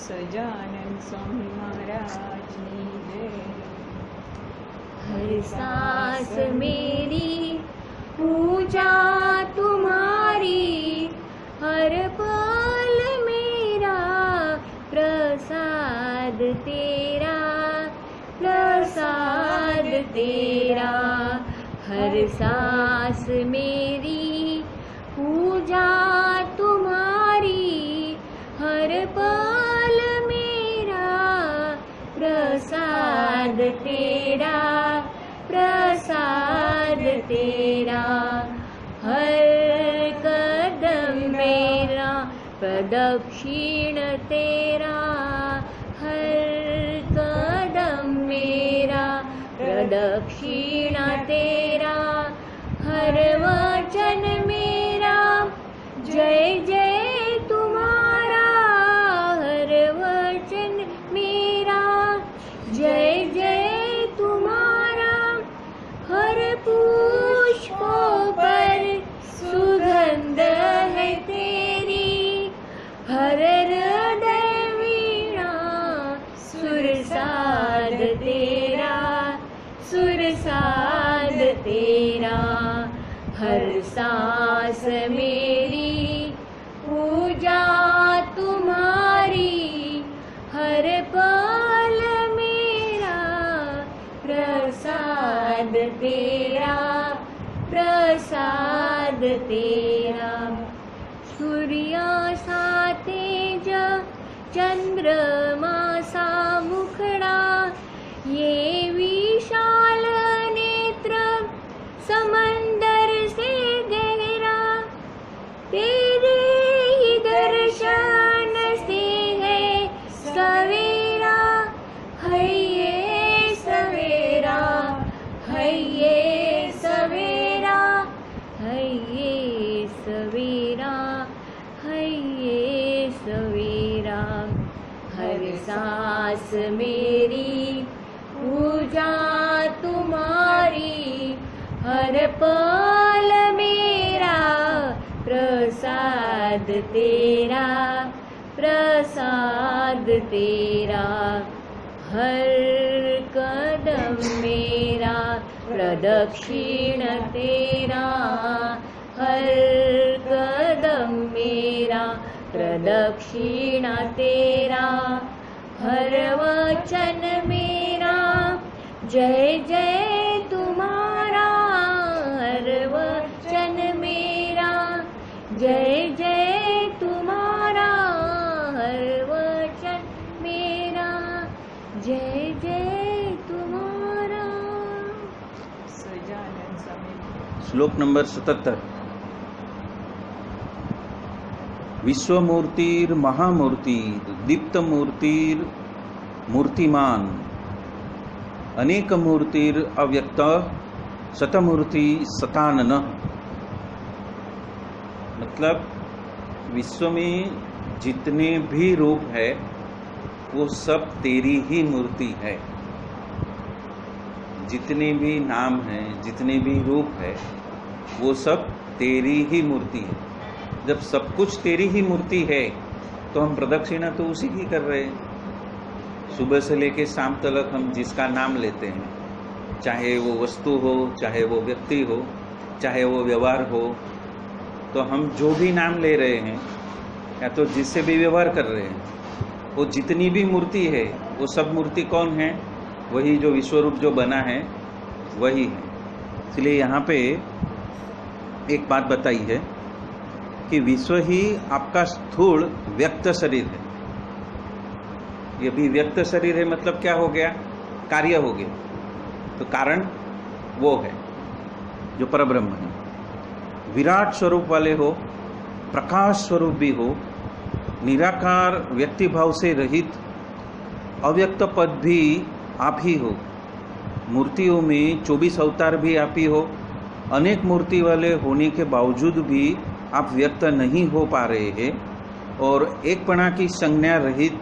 सजानन स्वामी महाराज की जय। हर सांस मेरी पूजा तुम्हारी, हर पल मेरा प्रसाद तेरा, प्रसाद तेरा। हर सांस मेरी पूजा तुम्हारी, हर पल मेरा प्रसाद तेरा, प्रसाद तेरा। हर कदम मेरा प्रदक्षिण तेरा, हर कदम मेरा प्रदक्षिण तेरा। हर वचन मेरा जय जय तुम्हारा, हर वचन मेरा जय जय तुम्हारा। हर पुष्पों पर सुगंध है तेरी, हर हृदय वीणा सुरसाद तेरा, सुरसाद तेरा। हर सांस मेरी पूजा तुम्हारी, हर पल मेरा प्रसाद तेरा, प्रसाद तेरा। सूर्या सा तेज, चंद्रमा सा मुखड़ा, ये विशाल नेत्र समंदर से गहरा, तेरे ही दर्शन से है सवेरा, है ये सवेरा, है ये सवेरा, है ये सवेरा, है ये सवेरा। हर सांस मेरी पूजा तुम्हारी, हर पल मेरा प्रसाद तेरा, प्रसाद तेरा। हर कदम मेरा प्रदक्षिण तेरा, हर कदम मेरा प्रदक्षिण तेरा। हर वचन मेरा जय जय तुम्हारा, हर वचन मेरा जय जय तुम्हारा। हर वचन मेरा जय जय तुम्हारा। सजानन स्वामी। श्लोक नंबर 77। विश्वमूर्तिर महामूर्तिर दीप्तमूर्तिर मूर्तिमान, अनेक मूर्तिर अव्यक्त शतमूर्ति शतानन। मतलब विश्व में जितने भी रूप है वो सब तेरी ही मूर्ति है। जितने भी नाम हैं, जितने भी रूप है, वो सब तेरी ही मूर्ति है। जब सब कुछ तेरी ही मूर्ति है तो हम प्रदक्षिणा तो उसी की कर रहे हैं। सुबह से लेके शाम तक हम जिसका नाम लेते हैं, चाहे वो वस्तु हो, चाहे वो व्यक्ति हो, चाहे वो व्यवहार हो, तो हम जो भी नाम ले रहे हैं या तो जिससे भी व्यवहार कर रहे हैं, वो जितनी भी मूर्ति है वो सब मूर्ति कौन है? वही जो विश्वरूप जो बना है वही है। इसलिए यहाँ पे एक बात बताई है कि विश्व ही आपका स्थूल व्यक्त शरीर है। ये भी व्यक्त शरीर है, मतलब क्या हो गया? कार्य हो गया। तो कारण वो है जो परब्रह्म है। विराट स्वरूप वाले हो, प्रकाश स्वरूप भी हो, निराकार व्यक्ति भाव से रहित अव्यक्त पद भी आप ही हो। मूर्तियों में 24 अवतार भी आप ही हो। अनेक मूर्ति वाले होने के बावजूद भी आप व्यक्त नहीं हो पा रहे हैं, और एक पणा की संज्ञा रहित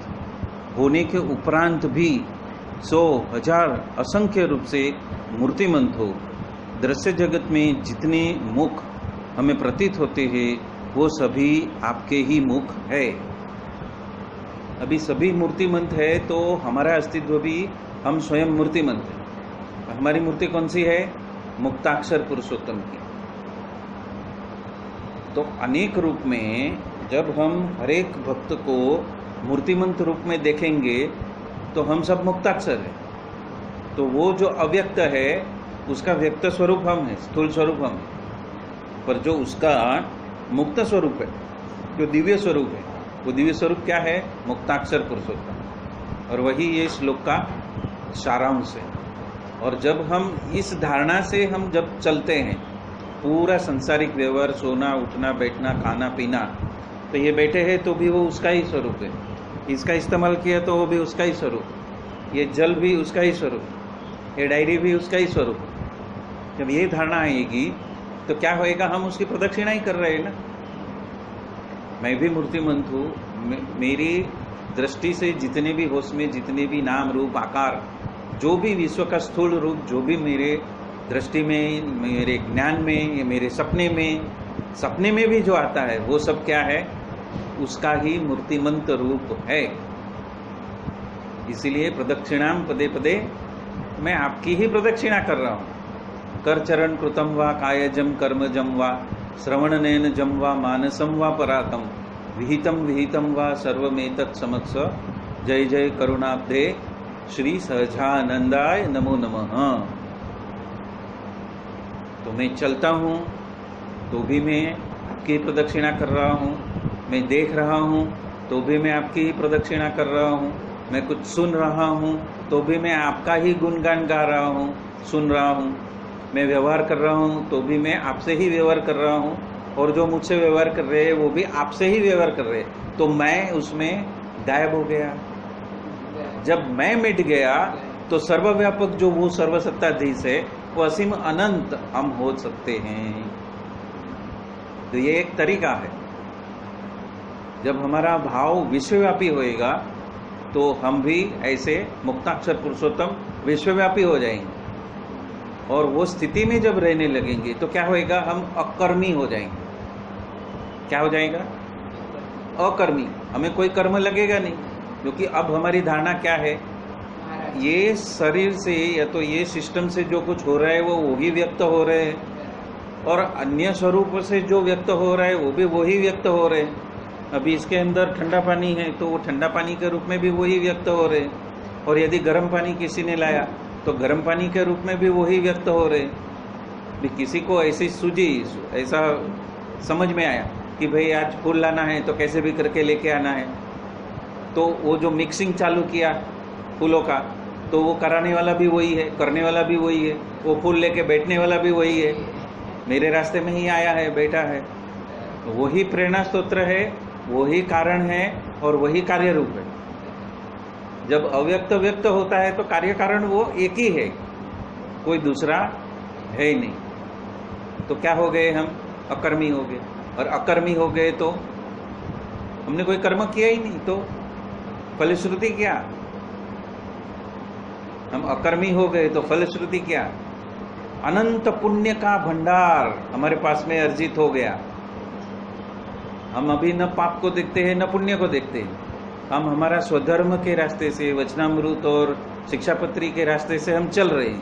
होने के उपरांत भी 100, 1000 असंख्य रूप से मूर्तिमंत हो। दृश्य जगत में जितने मुख हमें प्रतीत होते हैं वो सभी आपके ही मुख है। अभी सभी मूर्तिमंत है तो हमारा अस्तित्व भी, हम स्वयं मूर्तिमंत है। हमारी मूर्ति कौन सी है? मुक्ताक्षर पुरुषोत्तम की। तो अनेक रूप में जब हम हर एक भक्त को मूर्तिमंत रूप में देखेंगे तो हम सब मुक्ताक्षर हैं। तो वो जो अव्यक्त है उसका व्यक्त स्वरूप हम है, स्थूल स्वरूप हम है, पर जो उसका मुक्त स्वरूप है, जो दिव्य स्वरूप है, वो दिव्य स्वरूप क्या है? मुक्ताक्षर पुरुषोत्तम। और वही ये श्लोक का सारांश है। और जब हम इस धारणा से हम जब चलते हैं, पूरा संसारिक व्यवहार, सोना उठना बैठना खाना पीना, तो ये बैठे हैं तो भी वो उसका ही स्वरूप है, इसका इस्तेमाल किया तो वो भी उसका ही स्वरूप, ये जल भी उसका ही स्वरूप, ये डायरी भी उसका ही स्वरूप। जब ये धारणा आएगी तो क्या होएगा? हम उसकी प्रदक्षिणा ही कर रहे हैं ना। मैं भी मूर्तिमंत हूँ, मेरी दृष्टि से जितने भी होश में जितने भी नाम रूप आकार, जो भी विश्व का स्थूल रूप, जो भी मेरे दृष्टि में, मेरे ज्ञान में, या मेरे सपने में भी जो आता है, वो सब क्या है? उसका ही मूर्तिमंत रूप है। इसीलिए प्रदक्षिणाम पदे पदे, मैं आपकी ही प्रदक्षिणा कर रहा हूँ। कर चरण कृतम वा कायजम कर्मजम वा श्रवणनयन जम वा मानसम वा परातम विहितम वा सर्वमेतत् समक्ष जय जय करुणाब्धे श्री सहजानंदाय नमो नमः। तो मैं चलता हूँ तो भी मैं आपकी प्रदक्षिणा कर रहा हूँ, मैं देख रहा हूँ तो भी मैं आपकी ही प्रदक्षिणा कर रहा हूँ, मैं कुछ सुन रहा हूँ तो भी मैं आपका ही गुणगान गा रहा हूँ, सुन रहा हूँ, मैं व्यवहार कर रहा हूँ तो भी मैं आपसे ही व्यवहार कर रहा हूँ, और जो मुझसे व्यवहार कर रहे हैं वो भी आपसे ही व्यवहार कर रहे हैं। तो मैं उसमें गायब हो गया। जब मैं मिट गया तो सर्वव्यापक जो वो सर्वसत्ताधीश है, वो असीम अनंत हम हो सकते हैं। तो ये एक तरीका है। जब हमारा भाव विश्वव्यापी होएगा तो हम भी ऐसे मुक्ताक्षर पुरुषोत्तम विश्वव्यापी हो जाएंगे। और वो स्थिति में जब रहने लगेंगे तो क्या होएगा? हम अकर्मी हो जाएंगे। क्या हो जाएगा? अकर्मी। हमें कोई कर्म लगेगा नहीं, क्योंकि अब हमारी धारणा क्या है? ये शरीर से या तो ये सिस्टम से जो कुछ हो रहा है वो वही व्यक्त हो रहे हैं, और अन्य स्वरूप से जो व्यक्त हो रहा है वो भी वही व्यक्त हो रहे हैं। अभी इसके अंदर ठंडा पानी है तो वो ठंडा पानी के रूप में भी वही व्यक्त हो रहे हैं, और यदि गर्म पानी किसी ने लाया तो गर्म पानी के रूप में भी वही व्यक्त हो रहे हैं। भी किसी को ऐसी सूझी, ऐसा समझ में आया कि भाई आज फूल लाना है तो कैसे भी करके लेके आना है, तो वो जो मिक्सिंग चालू किया फूलों का, तो वो कराने वाला भी वही है, करने वाला भी वही है, वो फूल लेके बैठने वाला भी वही है, मेरे रास्ते में ही आया है, बैठा है। तो वही प्रेरणा स्तोत्र है, वही कारण है और वही कार्य रूप है। जब अव्यक्त व्यक्त होता है तो कार्य कारण वो एक ही है, कोई दूसरा है ही नहीं। तो क्या हो गए? हम अकर्मी हो गए। और अकर्मी हो गए तो हमने कोई कर्म किया ही नहीं, तो फलश्रुति क्या? हम अकर्मी हो गए तो फलश्रुति क्या? अनंत पुण्य का भंडार हमारे पास में अर्जित हो गया। हम अभी न पाप को देखते हैं न पुण्य को देखते हैं। हम हमारा स्वधर्म के रास्ते से, वचनामृत और शिक्षापत्री के रास्ते से हम चल रहे हैं।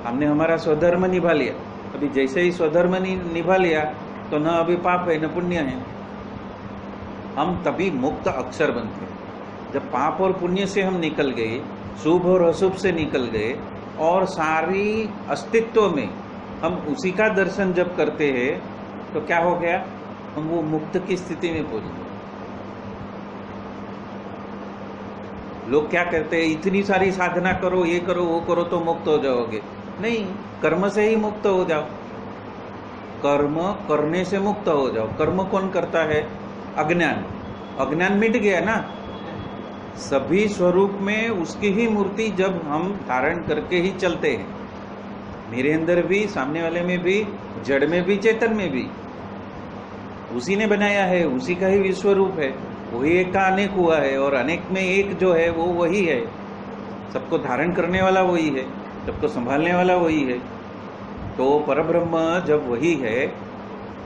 हमने हमारा स्वधर्म निभा लिया। अभी जैसे ही स्वधर्म निभा लिया तो न अभी पाप है न पुण्य है। हम तभी मुक्त अक्षर बनते हैं जब पाप और पुण्य से हम निकल गए, शुभ और अशुभ से निकल गए, और सारी अस्तित्व में हम उसी का दर्शन जब करते हैं तो क्या हो गया? हम वो मुक्त की स्थिति में पहुंच गए। लोग क्या कहते हैं? इतनी सारी साधना करो, ये करो वो करो तो मुक्त हो जाओगे। नहीं, कर्म से ही मुक्त हो जाओ। कर्म करने से मुक्त हो जाओ। कर्म कौन करता है? अज्ञान। अज्ञान मिट गया ना। सभी स्वरूप में उसकी ही मूर्ति जब हम धारण करके ही चलते हैं, मेरे अंदर भी, सामने वाले में भी, जड़ में भी, चेतन में भी, उसी ने बनाया है, उसी का ही विश्व रूप है। वही एक का अनेक हुआ है, और अनेक में एक जो है वो वही है। सबको धारण करने वाला वही है, सबको संभालने वाला वही है। तो परब्रह्म जब वही है,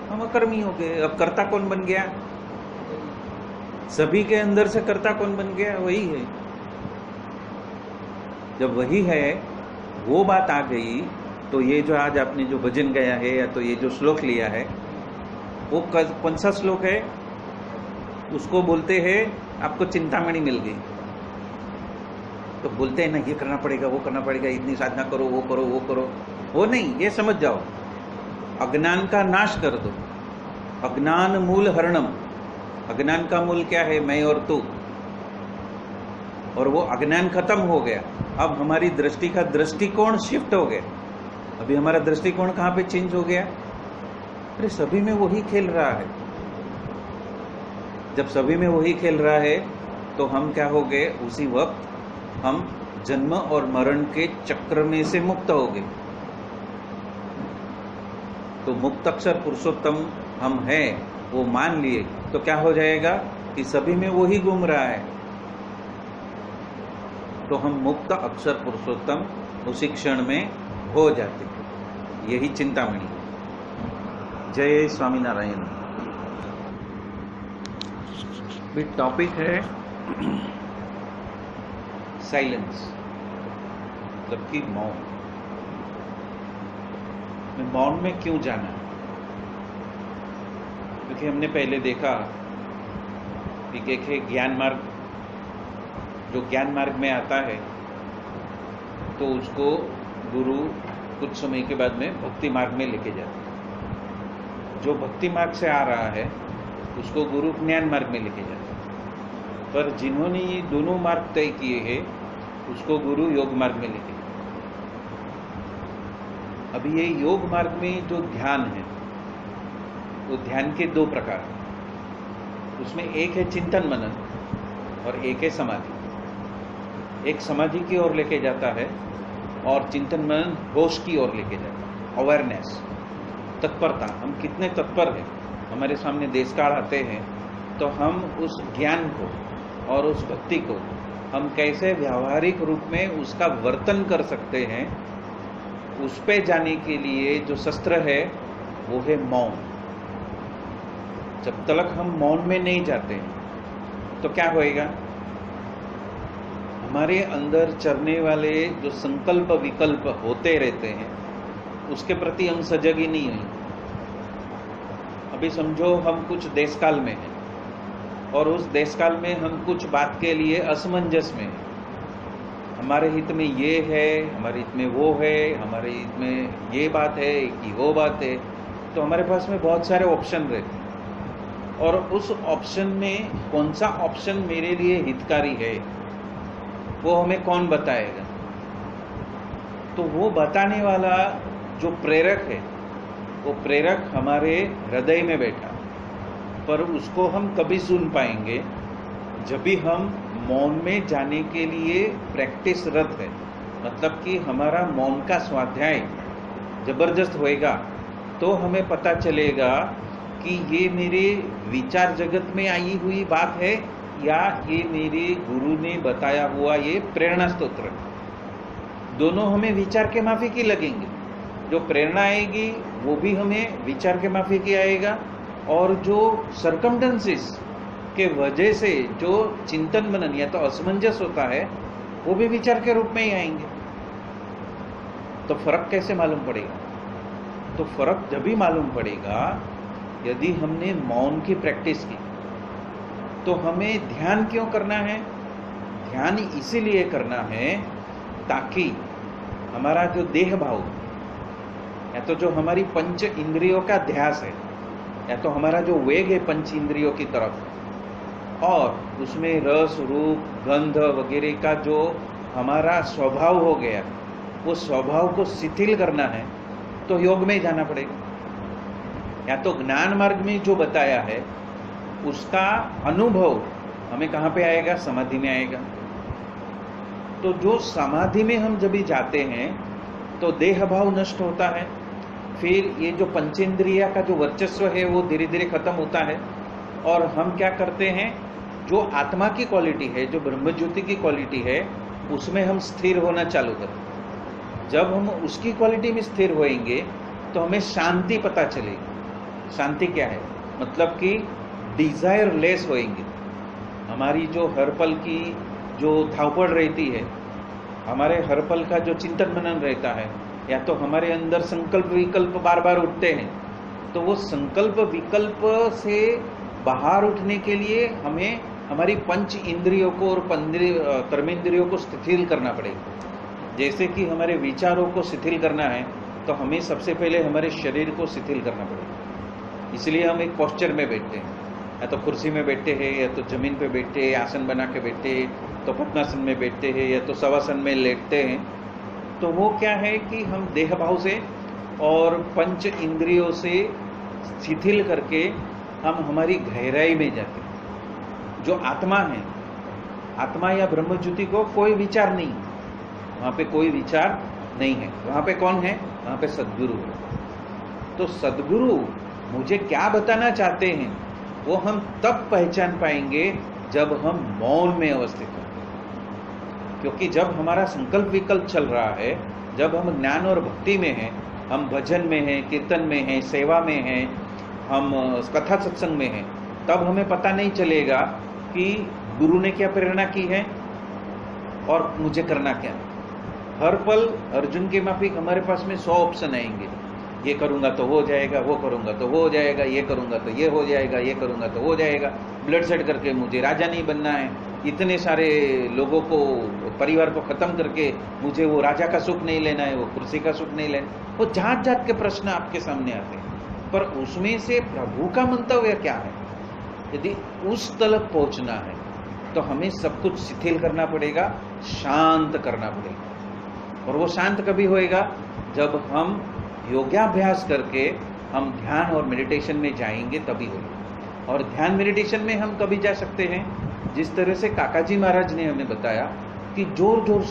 हम अकर्मी हो गए। अब कर्ता कौन बन गया? सभी के अंदर से कर्ता कौन बन गया? वही है। जब वही है, वो बात आ गई, तो ये जो आज आपने जो भजन गाया है या तो ये जो श्लोक लिया है, वो कौन सा श्लोक है? उसको बोलते हैं आपको चिंतामणि मिल गई। तो बोलते हैं ना, ये करना पड़ेगा, वो करना पड़ेगा, इतनी साधना करो, वो करो, वो करो। वो नहीं, ये समझ जाओ, अज्ञान का नाश कर दो। अज्ञान मूल हरणम। अज्ञान का मूल क्या है? मैं और तू। और वो अज्ञान खत्म हो गया। अब हमारी दृष्टि का दृष्टिकोण शिफ्ट हो गया। अभी हमारा दृष्टिकोण कहाँ पे चेंज हो गया? अरे सभी में वही खेल रहा है। जब सभी में वही खेल रहा है तो हम क्या हो गए? उसी वक्त हम जन्म और मरण के चक्र में से मुक्त हो गए। तो मुक्त अक्षर पुरुषोत्तम हम हैं, वो मान लिए तो क्या हो जाएगा कि सभी में वही घूम रहा है। तो हम मुक्त अक्षर पुरुषोत्तम उसी क्षण में हो जाते। यही चिंतामणि। जय स्वामीनारायण। भी टॉपिक है साइलेंस, जबकि मौन। मौन में क्यों जाना? क्योंकि हमने पहले देखा कि एक है ज्ञान मार्ग। जो ज्ञान मार्ग में आता है तो उसको गुरु कुछ समय के बाद में भक्ति मार्ग में लेके जाता है। जो भक्ति मार्ग से आ रहा है उसको गुरु ज्ञान मार्ग में लेके जाता है। पर जिन्होंने ये दोनों मार्ग तय किए हैं उसको गुरु योग मार्ग में लेके जाता है। अभी ये योग मार्ग में जो ध्यान है वो ध्यान के दो प्रकार हैं। उसमें एक है चिंतन मनन और एक है समाधि। एक समाधि की ओर लेके जाता है और चिंतन मनन होश की ओर लेके जाता है। अवेयरनेस, तत्परता, हम कितने तत्पर हैं। हमारे सामने देश काल आते हैं तो हम उस ज्ञान को और उस भक्ति को हम कैसे व्यावहारिक रूप में उसका वर्तन कर सकते हैं, उस पे जाने के लिए जो शस्त्र है वो है मौन। जब तक हम मौन में नहीं जाते तो क्या होएगा? हमारे अंदर चलने वाले जो संकल्प विकल्प होते रहते हैं उसके प्रति हम सजग ही नहीं हुए। अभी समझो हम कुछ देश काल में हैं और उस देश काल में हम कुछ बात के लिए असमंजस में हैं। हमारे हित में ये है, हमारे हित में वो है, हमारे हित में ये बात है कि वो बात है। तो हमारे पास में बहुत सारे ऑप्शन रहते हैं और उस ऑप्शन में कौन सा ऑप्शन मेरे लिए हितकारी है वो हमें कौन बताएगा? तो वो बताने वाला जो प्रेरक है वो प्रेरक हमारे हृदय में बैठा, पर उसको हम कभी सुन पाएंगे जब भी हम मौन में जाने के लिए प्रैक्टिसरत है। मतलब कि हमारा मौन का स्वाध्याय जबरदस्त होएगा तो हमें पता चलेगा कि ये मेरे विचार जगत में आई हुई बात है या ये मेरे गुरु ने बताया हुआ ये प्रेरणा स्तोत्र। दोनों हमें विचार के माफिक ही लगेंगे। जो प्रेरणा आएगी वो भी हमें विचार के माफिक ही आएगा और जो सरकमस्टेंसेस के वजह से जो चिंतन मनन या तो असमंजस होता है वो भी विचार के रूप में ही आएंगे। तो फर्क कैसे मालूम पड़ेगा? तो फर्क जब भी मालूम पड़ेगा यदि हमने मौन की प्रैक्टिस की। तो हमें ध्यान क्यों करना है? ध्यान इसीलिए करना है ताकि हमारा जो देह भाव या तो जो हमारी पंच इंद्रियों का ध्यास है या तो हमारा जो वेग है पंच इंद्रियों की तरफ और उसमें रस रूप गंध वगैरह का जो हमारा स्वभाव हो गया वो स्वभाव को शिथिल करना है तो योग में जाना पड़ेगा। या तो ज्ञान मार्ग में जो बताया है उसका अनुभव हमें कहाँ पे आएगा? समाधि में आएगा। तो जो समाधि में हम जब भी जाते हैं तो देह भाव नष्ट होता है। फिर ये जो पंचेंद्रिय का जो वर्चस्व है वो धीरे धीरे खत्म होता है और हम क्या करते हैं? जो आत्मा की क्वालिटी है, जो ब्रह्म ज्योति की क्वालिटी है, उसमें हम स्थिर होना चालू करते हैं। जब हम उसकी क्वालिटी में स्थिर होएंगे तो हमें शांति पता चलेगी। शांति क्या है? मतलब कि डिजायर लेस होएंगे। हमारी जो हर पल की जो धावपड़ रहती है, हमारे हर पल का जो चिंतन मनन रहता है, या तो हमारे अंदर संकल्प विकल्प बार बार उठते हैं, तो वो संकल्प विकल्प से बाहर उठने के लिए हमें हमारी पंच इंद्रियों को और कर्मेंद्रियों को शिथिल करना पड़ेगा। जैसे कि हमारे विचारों को शिथिल करना है, तो हमें सबसे पहले हमारे शरीर को शिथिल करना पड़ेगा। इसलिए हम एक पोस्चर में बैठते हैं, या तो कुर्सी में बैठते हैं, या तो जमीन पे बैठते हैं, आसन बना के बैठते हैं, तो पद्मासन में बैठते हैं, या तो शवासन में लेटते हैं। तो वो क्या है कि हम देह भाव से और पंच इंद्रियों से शिथिल करके हम हमारी गहराई में जाते हैं। जो आत्मा है, आत्मा या ब्रह्मज्योति को कोई विचार नहीं, वहां पे कोई विचार नहीं है। वहां पे कौन है? वहां पे सद्गुरु है। तो सद्गुरु मुझे क्या बताना चाहते हैं, वो हम तब पहचान पाएंगे जब हम मौन में अवस्थित हैं। क्योंकि जब हमारा संकल्प विकल्प चल रहा है, जब हम ज्ञान और भक्ति में हैं, हम भजन में हैं, कीर्तन में हैं, सेवा में हैं, हम कथा सत्संग में हैं, तब हमें पता नहीं चलेगा कि गुरु ने क्या प्रेरणा की है और मुझे करना क्या है। हर पल अर्जुन के माफिक हमारे पास में 100 ऑप्शन आएंगे। ये करूंगा तो हो जाएगा, वो करूंगा तो हो जाएगा, ये करूंगा तो ये हो जाएगा, ये करूंगा तो हो जाएगा, ब्लड सेट करके मुझे राजा नहीं बनना है, इतने सारे लोगों को, परिवार को खत्म करके मुझे वो राजा का सुख नहीं लेना है, वो कुर्सी का सुख नहीं लेना। वो जात जात के प्रश्न आपके सामने आते हैं, पर उसमें से प्रभु का मंतव्य क्या है? यदि उस तलक पहुंचना है तो हमें सब कुछ शिथिल करना पड़ेगा, शांत करना पड़ेगा। और वो शांत कभी होएगा? जब हम योगाभ्यास करके हम ध्यान और मेडिटेशन में जाएंगे, तभी होगा। और ध्यान मेडिटेशन में हम कभी जा सकते हैं? जिस तरह से काकाजी महाराज ने हमें बताया कि जोर जोर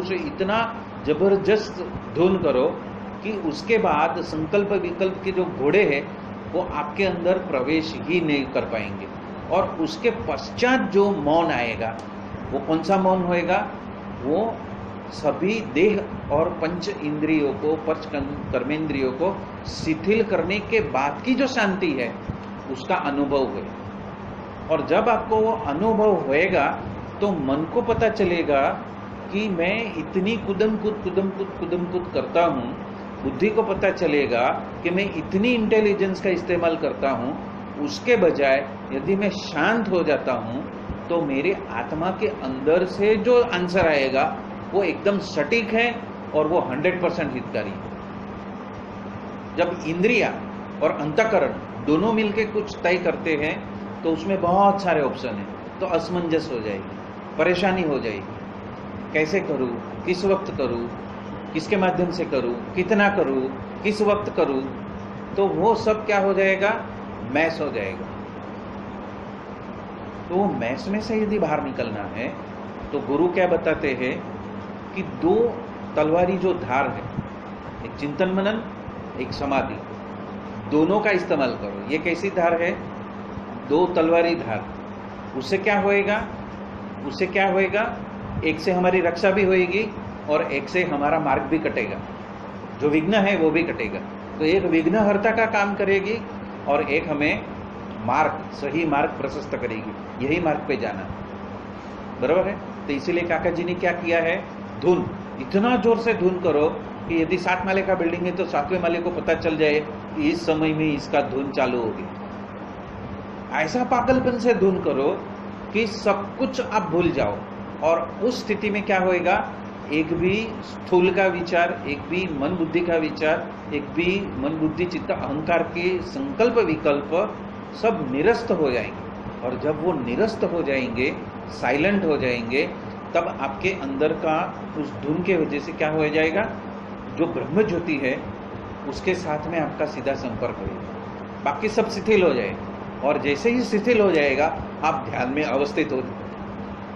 से इतना जबरदस्त धुन करो कि उसके बाद संकल्प विकल्प के जो घोड़े हैं वो आपके अंदर प्रवेश ही नहीं कर पाएंगे। और उसके पश्चात जो मौन आएगा, वो कौन सा मौन होएगा? वो सभी देह और पंच इंद्रियों को, पंच कर्मेंद्रियों को शिथिल करने के बाद की जो शांति है, उसका अनुभव है। और जब आपको वो अनुभव होएगा तो मन को पता चलेगा कि मैं इतनी कुदम कूद करता हूँ। बुद्धि को पता चलेगा कि मैं इतनी इंटेलिजेंस का इस्तेमाल करता हूँ। उसके बजाय यदि मैं शांत हो जाता हूँ तो मेरे आत्मा के अंदर से जो आंसर आएगा वो एकदम सटीक है और वो 100% हितकारी है। जब इंद्रिया और अंतःकरण दोनों मिलके कुछ तय करते हैं तो उसमें बहुत सारे ऑप्शन हैं, तो असमंजस हो जाएगी, परेशानी हो जाएगी। कैसे करूं, किस वक्त करूं, किसके माध्यम से करूं, कितना करूं, किस वक्त करूं, तो वो सब क्या हो जाएगा? मैस हो जाएगा। तो वो मैस में से यदि बाहर निकलना है तो गुरु क्या बताते हैं कि 2 तलवारी जो धार है, एक चिंतन मनन, एक समाधि, दोनों का इस्तेमाल करो। ये कैसी धार है? 2 तलवारी धार। उससे क्या होएगा? उससे क्या होएगा? एक से हमारी रक्षा भी होएगी और एक से हमारा मार्ग भी कटेगा, जो विघ्न है वो भी कटेगा। तो एक विघ्नहर्ता का काम करेगी और एक हमें मार्ग, सही मार्ग प्रशस्त करेगी। यही मार्ग पे जाना, बराबर है। तो इसीलिए काका जी ने क्या किया है? धुन, इतना जोर से धुन करो कि यदि 7 माले का बिल्डिंग है तो 7वें माले को पता चल जाए कि इस समय में इसका धुन चालू होगी। ऐसा पागलपन से धुन करो कि सब कुछ आप भूल जाओ। और उस स्थिति में क्या होएगा? एक भी स्थूल का विचार, एक भी मन बुद्धि का विचार, एक भी मन बुद्धि चित्त अहंकार के संकल्प विकल्प सब निरस्त हो जाएंगे। और जब वो निरस्त हो जाएंगे, साइलेंट हो जाएंगे, तब आपके अंदर का उस धुन के वजह से क्या हो जाएगा? जो ब्रह्म ज्योति है उसके साथ में आपका सीधा संपर्क होगा। बाकी सब शिथिल हो जाएगा। और जैसे ही शिथिल हो जाएगा आप ध्यान में अवस्थित हो।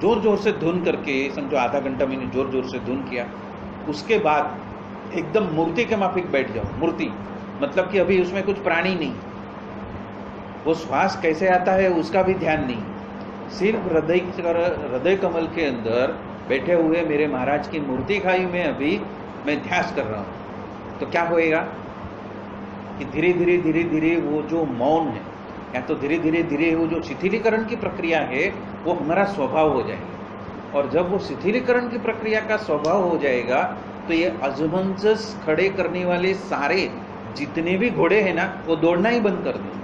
जोर जोर से धुन करके, समझो आधा घंटा मैंने जोर जोर से धुन किया, उसके बाद एकदम मूर्ति के माफिक बैठ जाओ। मूर्ति मतलब कि अभी उसमें कुछ प्राणी नहीं, वो श्वास कैसे आता है उसका भी ध्यान नहीं, सिर्फ हृदय कमल के अंदर बैठे हुए मेरे महाराज की मूर्ति खाई में अभी मैं ध्यास कर रहा हूं। तो क्या होएगा कि धीरे धीरे वो जो मौन है, या तो धीरे धीरे धीरे वो जो शिथिलीकरण की प्रक्रिया है वो हमारा स्वभाव हो जाएगा, और जब वो शिथिलीकरण की प्रक्रिया का स्वभाव हो जाएगा तो ये असमंजस खड़े करने वाले सारे जितने भी घोड़े हैं ना वो दौड़ना ही बंद कर दें।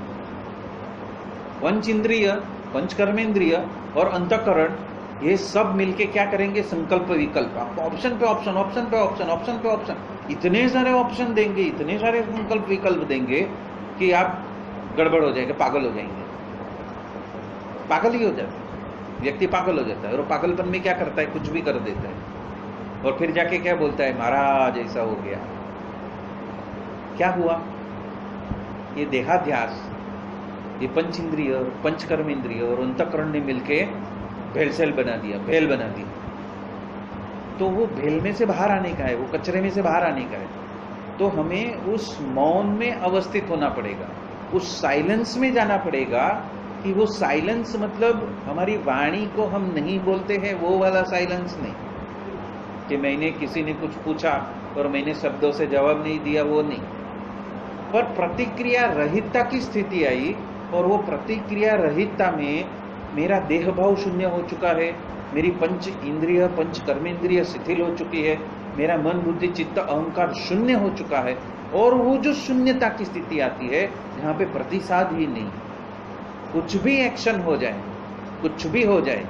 पंच इंद्रिय, पंच कर्मेंद्रिय और अंतःकरण ये सब मिलके क्या करेंगे, संकल्प विकल्प, आपको ऑप्शन पे ऑप्शन, ऑप्शन पे ऑप्शन, ऑप्शन पे ऑप्शन, इतने सारे ऑप्शन देंगे, इतने सारे संकल्प विकल्प देंगे कि आप गड़बड़ हो जाएगा, पागल हो जाएंगे। पागल ही हो जाता है व्यक्ति, पागल हो जाता है, और पागलपन में क्या करता है, कुछ भी कर देता है, और फिर जाके क्या बोलता है, महाराज ऐसा हो गया। क्या हुआ, ये देहाध्यास, ये पंच इंद्रिय, पंच कर्म इंद्रिय और अंतःकरण ने मिलके भेलसेल बना दिया, भेल बना दी। तो वो भेल में से बाहर आने का है, वो कचरे में से बाहर आने का है, तो हमें उस मौन में अवस्थित होना पड़ेगा, उस साइलेंस में जाना पड़ेगा। कि वो साइलेंस मतलब हमारी वाणी को हम नहीं बोलते हैं वो वाला साइलेंस नहीं, कि मैंने किसी ने कुछ पूछा और मैंने शब्दों से जवाब नहीं दिया, वो नहीं, पर प्रतिक्रिया रहितता की स्थिति आई, और वो प्रतिक्रिया रहितता में मेरा देह भाव शून्य हो चुका है, मेरी पंच इंद्रिय, पंच कर्मेंद्रिय शिथिल हो चुकी है, मेरा मन बुद्धि चित्त अहंकार शून्य हो चुका है, और वो जो शून्यता की स्थिति आती है जहाँ पे प्रतिसाद ही नहीं, कुछ भी एक्शन हो जाए, कुछ भी हो जाए।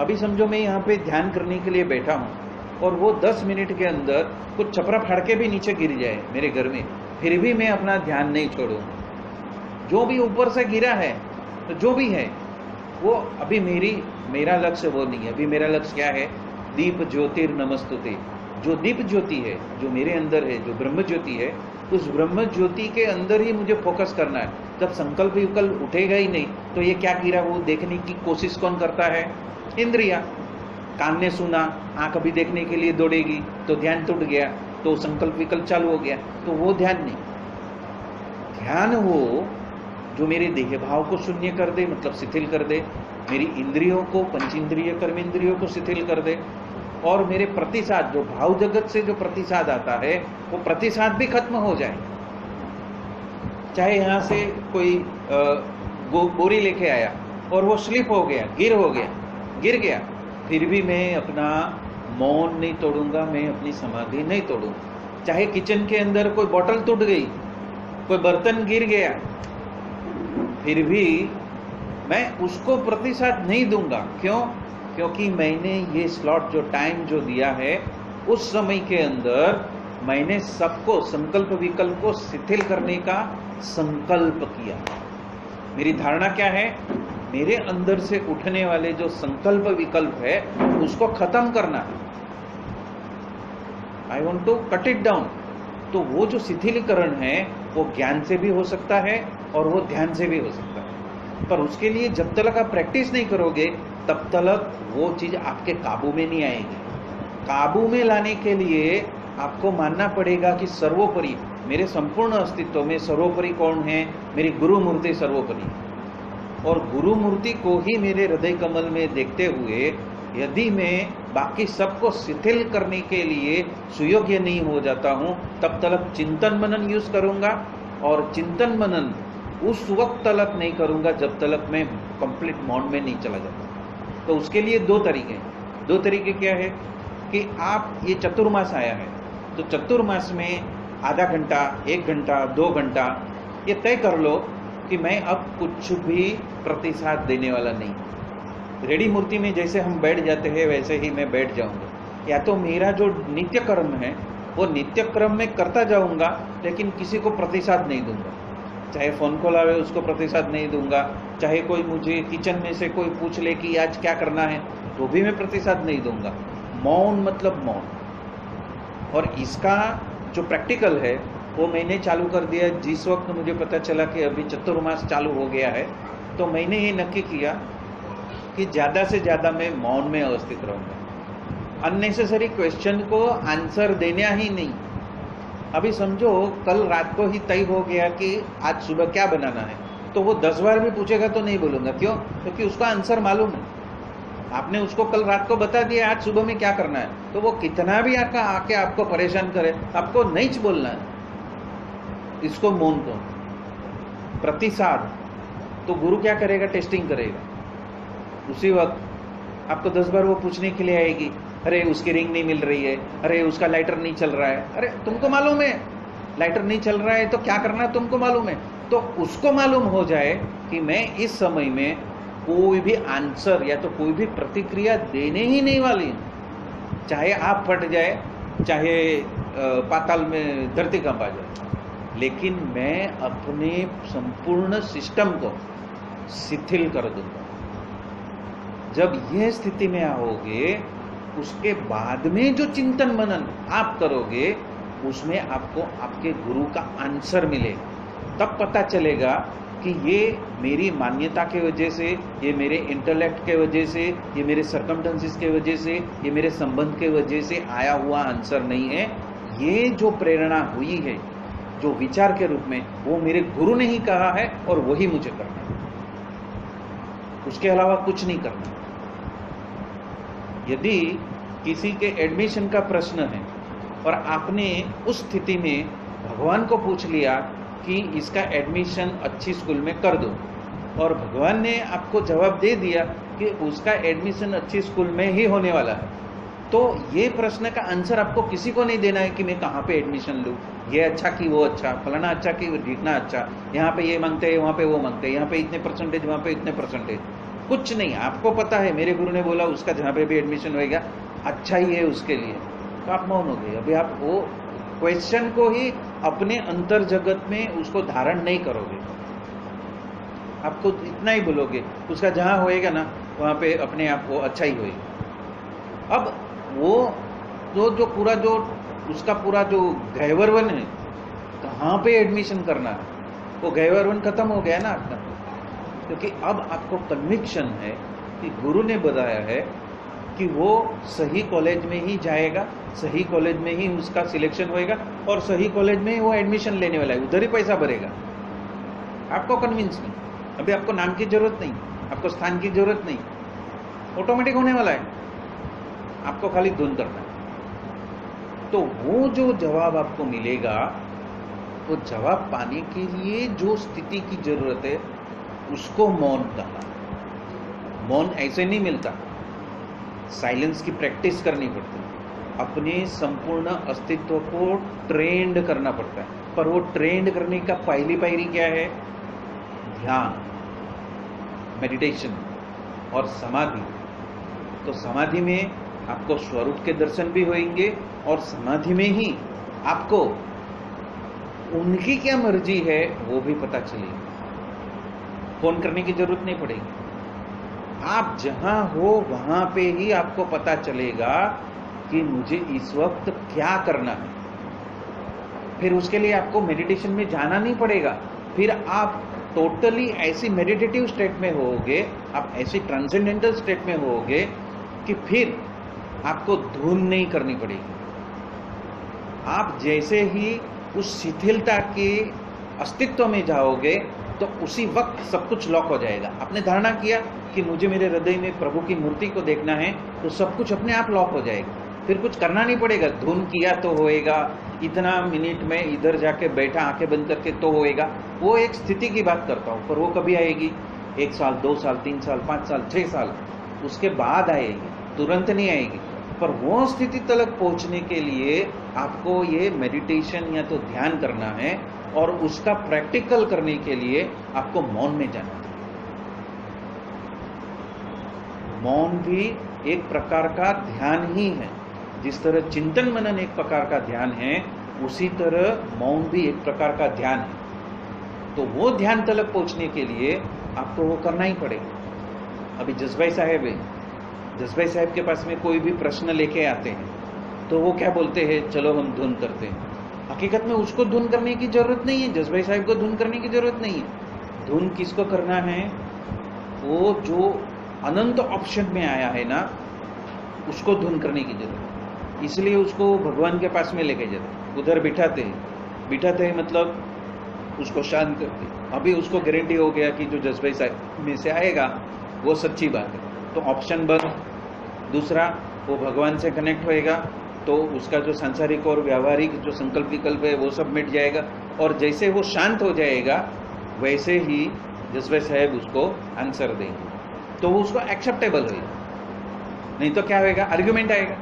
अभी समझो मैं यहाँ पे ध्यान करने के लिए बैठा हूँ और वो 10 मिनट के अंदर कुछ छपरा फाड़ के भी नीचे गिर जाए मेरे घर में, फिर भी मैं अपना ध्यान नहीं छोड़ूं। जो भी ऊपर से गिरा है, तो जो भी है वो अभी मेरा लक्ष्य वो नहीं है। अभी मेरा लक्ष्य क्या है, दीप ज्योतिर नमस्तुते, जो दीप ज्योति है, जो मेरे अंदर है, जो ब्रह्म ज्योति है, उस ब्रह्म ज्योति के अंदर ही मुझे फोकस करना है। जब संकल्प विकल्प उठेगा ही नहीं तो ये क्या गिरा वो देखने की कोशिश कौन करता है, इंद्रिया। कान ने सुना, आंख अभी देखने के लिए दौड़ेगी तो ध्यान टूट गया, तो संकल्प विकल्प चालू हो गया, तो वो ध्यान नहीं। ध्यान वो जो मेरे देह भाव को शून्य कर दे, मतलब शिथिल कर दे, मेरी इंद्रियों को, पंचेंद्रिय कर्मेंद्रियों को शिथिल कर दे, और मेरे प्रतिसाद, जो भाव जगत से जो प्रतिसाद आता है वो प्रतिसाद भी खत्म हो जाए। चाहे यहाँ से कोई बोरी लेके आया और वो स्लिप हो गया, गिर गया, फिर भी मैं अपना मौन नहीं तोड़ूंगा, मैं अपनी समाधि नहीं तोड़ूंगा। चाहे किचन के अंदर कोई बोतल टूट गई, कोई बर्तन गिर गया, फिर भी मैं उसको प्रतिसाद नहीं दूंगा। क्यों? क्योंकि मैंने ये स्लॉट, जो टाइम जो दिया है, उस समय के अंदर मैंने सबको, संकल्प विकल्प को शिथिल करने का संकल्प किया। मेरी धारणा क्या है, मेरे अंदर से उठने वाले जो संकल्प विकल्प है उसको खत्म करना है। I want to cut it down. तो वो जो शिथिलीकरण है वो ज्ञान से भी हो सकता है और वो ध्यान से भी हो सकता है, पर उसके लिए जब तक आप प्रैक्टिस नहीं करोगे तब तक वो चीज आपके काबू में नहीं आएगी। काबू में लाने के लिए आपको मानना पड़ेगा कि सर्वोपरि, मेरे संपूर्ण अस्तित्व में सर्वोपरि कौन है, मेरी गुरु मूर्ति सर्वोपरि। और गुरु मूर्ति को ही मेरे हृदय कमल में देखते हुए यदि मैं बाकी सबको शिथिल करने के लिए सुयोग्य नहीं हो जाता हूं, तब तक चिंतन मनन यूज करूंगा, और चिंतन मनन उस वक्त तक नहीं करूंगा जब तक मैं कंप्लीट मौन में नहीं चला जाता। तो उसके लिए दो तरीके क्या है कि आप, ये चतुर्मास आया है तो चतुर्मास में आधा घंटा, 1 घंटा, 2 घंटा ये तय कर लो कि मैं अब कुछ भी प्रतिसाद देने वाला नहीं। रेडी मूर्ति में जैसे हम बैठ जाते हैं वैसे ही मैं बैठ जाऊंगा, या तो मेरा जो नित्य कर्म है वो नित्य क्रम में करता जाऊंगा, लेकिन किसी को प्रतिसाद नहीं दूंगा। चाहे फोन कॉल आवे उसको प्रतिसाद नहीं दूंगा, चाहे कोई मुझे किचन में से कोई पूछ ले कि आज क्या करना है तो भी मैं प्रतिसाद नहीं दूंगा। मौन मतलब मौन। और इसका जो प्रैक्टिकल है वो मैंने चालू कर दिया जिस वक्त मुझे पता चला कि अभी चतुर्मास चालू हो गया है, तो मैंने ये नक्की किया कि ज़्यादा से ज़्यादा मैं मौन में अवस्थित रहूँगा। अननेसेसरी क्वेश्चन को आंसर देना ही नहीं। अभी समझो कल रात को ही तय हो गया कि आज सुबह क्या बनाना है, तो वो 10 बार भी पूछेगा तो नहीं बोलूँगा। क्यों? क्योंकि उसका आंसर मालूम है। आपने उसको कल रात को बता दिया आज सुबह में क्या करना है, तो वो कितना भी आके आपको परेशान करे, आपको नहीं बोलना है। इसको मौन को प्रतिसाद, तो गुरु क्या करेगा? टेस्टिंग करेगा। उसी वक्त आपको 10 बार वो पूछने के लिए आएगी, अरे उसकी रिंग नहीं मिल रही है, अरे उसका लाइटर नहीं चल रहा है। अरे तुमको मालूम है लाइटर नहीं चल रहा है तो क्या करना है तुमको मालूम है। तो उसको मालूम हो जाए कि मैं इस समय में कोई भी आंसर या तो कोई भी प्रतिक्रिया देने ही नहीं वाली, चाहे आप फट जाए, चाहे पाताल में धरती कंप आ जाए, लेकिन मैं अपने संपूर्ण सिस्टम को शिथिल कर दूंगा। जब यह स्थिति में आओगे, उसके बाद में जो चिंतन मनन आप करोगे, उसमें आपको आपके गुरु का आंसर मिलेगा। तब पता चलेगा कि ये मेरी मान्यता के वजह से, ये मेरे इंटेलेक्ट के वजह से, ये मेरे सर्कमस्टेंसेस के वजह से, ये मेरे संबंध के वजह से आया हुआ आंसर नहीं है। ये जो प्रेरणा हुई है, जो विचार के रूप में, वो मेरे गुरु ने ही कहा है और वही मुझे करना है, उसके अलावा कुछ नहीं करना। यदि किसी के एडमिशन का प्रश्न है और आपने उस स्थिति में भगवान को पूछ लिया कि इसका एडमिशन अच्छी स्कूल में कर दो, और भगवान ने आपको जवाब दे दिया कि उसका एडमिशन अच्छी स्कूल में ही होने वाला है, तो ये प्रश्न का आंसर आपको किसी को नहीं देना है कि मैं कहाँ पे एडमिशन लूँ, ये अच्छा कि वो अच्छा, फलाना अच्छा कि ढीकना अच्छा, यहाँ पे ये मांगते हैं, वहाँ पे वो मांगते हैं, यहाँ पे इतने परसेंटेज, वहाँ पे इतने परसेंटेज, कुछ नहीं। आपको पता है मेरे गुरु ने बोला उसका जहाँ पे भी एडमिशन होएगा अच्छा ही है उसके लिए, तो आप मौन हो गए। अभी आप वो क्वेश्चन को ही अपने अंतर जगत में उसको धारण नहीं करोगे, आपको इतना ही बोलोगे उसका जहां होएगा ना वहां पे अपने आप वो अच्छा ही होएगा। अब वो जो पूरा जो उसका पूरा जो गैवरवन है, कहाँ पे एडमिशन करना है, वो गैवरवन खत्म हो गया ना आपका, क्योंकि अब आपको कन्विक्शन है कि गुरु ने बताया है कि वो सही कॉलेज में ही जाएगा, सही कॉलेज में ही उसका सिलेक्शन होएगा और सही कॉलेज में ही वो एडमिशन लेने वाला है, उधर ही पैसा भरेगा। आपको कन्विंस नहीं, अभी आपको नाम की जरूरत नहीं, आपको स्थान की जरूरत नहीं, ऑटोमेटिक होने वाला है, आपको खाली धुन करना है। तो वो जो जवाब आपको मिलेगा, वो जवाब पाने के लिए जो स्थिति की जरूरत है उसको मौन कहा। मौन ऐसे नहीं मिलता, साइलेंस की प्रैक्टिस करनी पड़ती है, अपने संपूर्ण अस्तित्व को ट्रेंड करना पड़ता है। पर वो ट्रेंड करने का पहली पायरी क्या है? ध्यान, मेडिटेशन और समाधि। तो समाधि में आपको स्वरूप के दर्शन भी होंगे और समाधि में ही आपको उनकी क्या मर्जी है वो भी पता चलेगी। फोन करने की जरूरत नहीं पड़ेगी, आप जहां हो वहां पे ही आपको पता चलेगा कि मुझे इस वक्त क्या करना है। फिर उसके लिए आपको मेडिटेशन में जाना नहीं पड़ेगा, फिर आप टोटली ऐसी मेडिटेटिव स्टेट में होगे, आप ऐसी ट्रांसेंडेंटल स्टेट में होगे कि फिर आपको धुन नहीं करनी पड़ेगी। आप जैसे ही उस शिथिलता के अस्तित्व में जाओगे तो उसी वक्त सब कुछ लॉक हो जाएगा। आपने धारणा किया कि मुझे मेरे हृदय में प्रभु की मूर्ति को देखना है, तो सब कुछ अपने आप लॉक हो जाएगा, फिर कुछ करना नहीं पड़ेगा। धुन किया तो होएगा, इतना मिनट में इधर जाके बैठा आंखें बंद करके तो होएगा। वो एक स्थिति की बात करता हूँ, पर वो कभी आएगी? 1 साल, 2 साल, 3 साल, 5 साल, 6 साल उसके बाद आएगी, तुरंत नहीं आएगी। पर वो स्थिति तक पहुंचने के लिए आपको ये मेडिटेशन या तो ध्यान करना है, और उसका प्रैक्टिकल करने के लिए आपको मौन में जाना चाहिए। मौन भी एक प्रकार का ध्यान ही है। जिस तरह चिंतन मनन एक प्रकार का ध्यान है, उसी तरह मौन भी एक प्रकार का ध्यान है। तो वो ध्यान तक पहुंचने के लिए आपको वो करना ही पड़ेगा। अभी जसभाई साहब है, जसभाई साहब के पास में कोई भी प्रश्न लेके आते हैं तो वो क्या बोलते हैं? चलो हम धुन करते हैं। हकीकत में उसको धुन करने की जरूरत नहीं है, जसभाई साहब को धुन करने की जरूरत नहीं है। धुन किसको करना है? वो जो अनंत ऑप्शन में आया है ना, उसको धुन करने की जरूरत है। इसलिए उसको भगवान के पास में लेके जाते, उधर बिठाते हैं, मतलब उसको शांत करते। अभी उसको गारंटी हो गया कि जो जसभाई साहब में से आएगा वो सच्ची बात है, तो ऑप्शन बंद। दूसरा, वो भगवान से कनेक्ट होएगा, तो उसका जो सांसारिक और व्यावहारिक जो संकल्प विकल्प है वो सब मिट जाएगा। और जैसे वो शांत हो जाएगा, वैसे ही जसवे साहब उसको आंसर देंगे तो वो उसको एक्सेप्टेबल होगा, नहीं तो क्या होएगा, आर्ग्यूमेंट आएगा।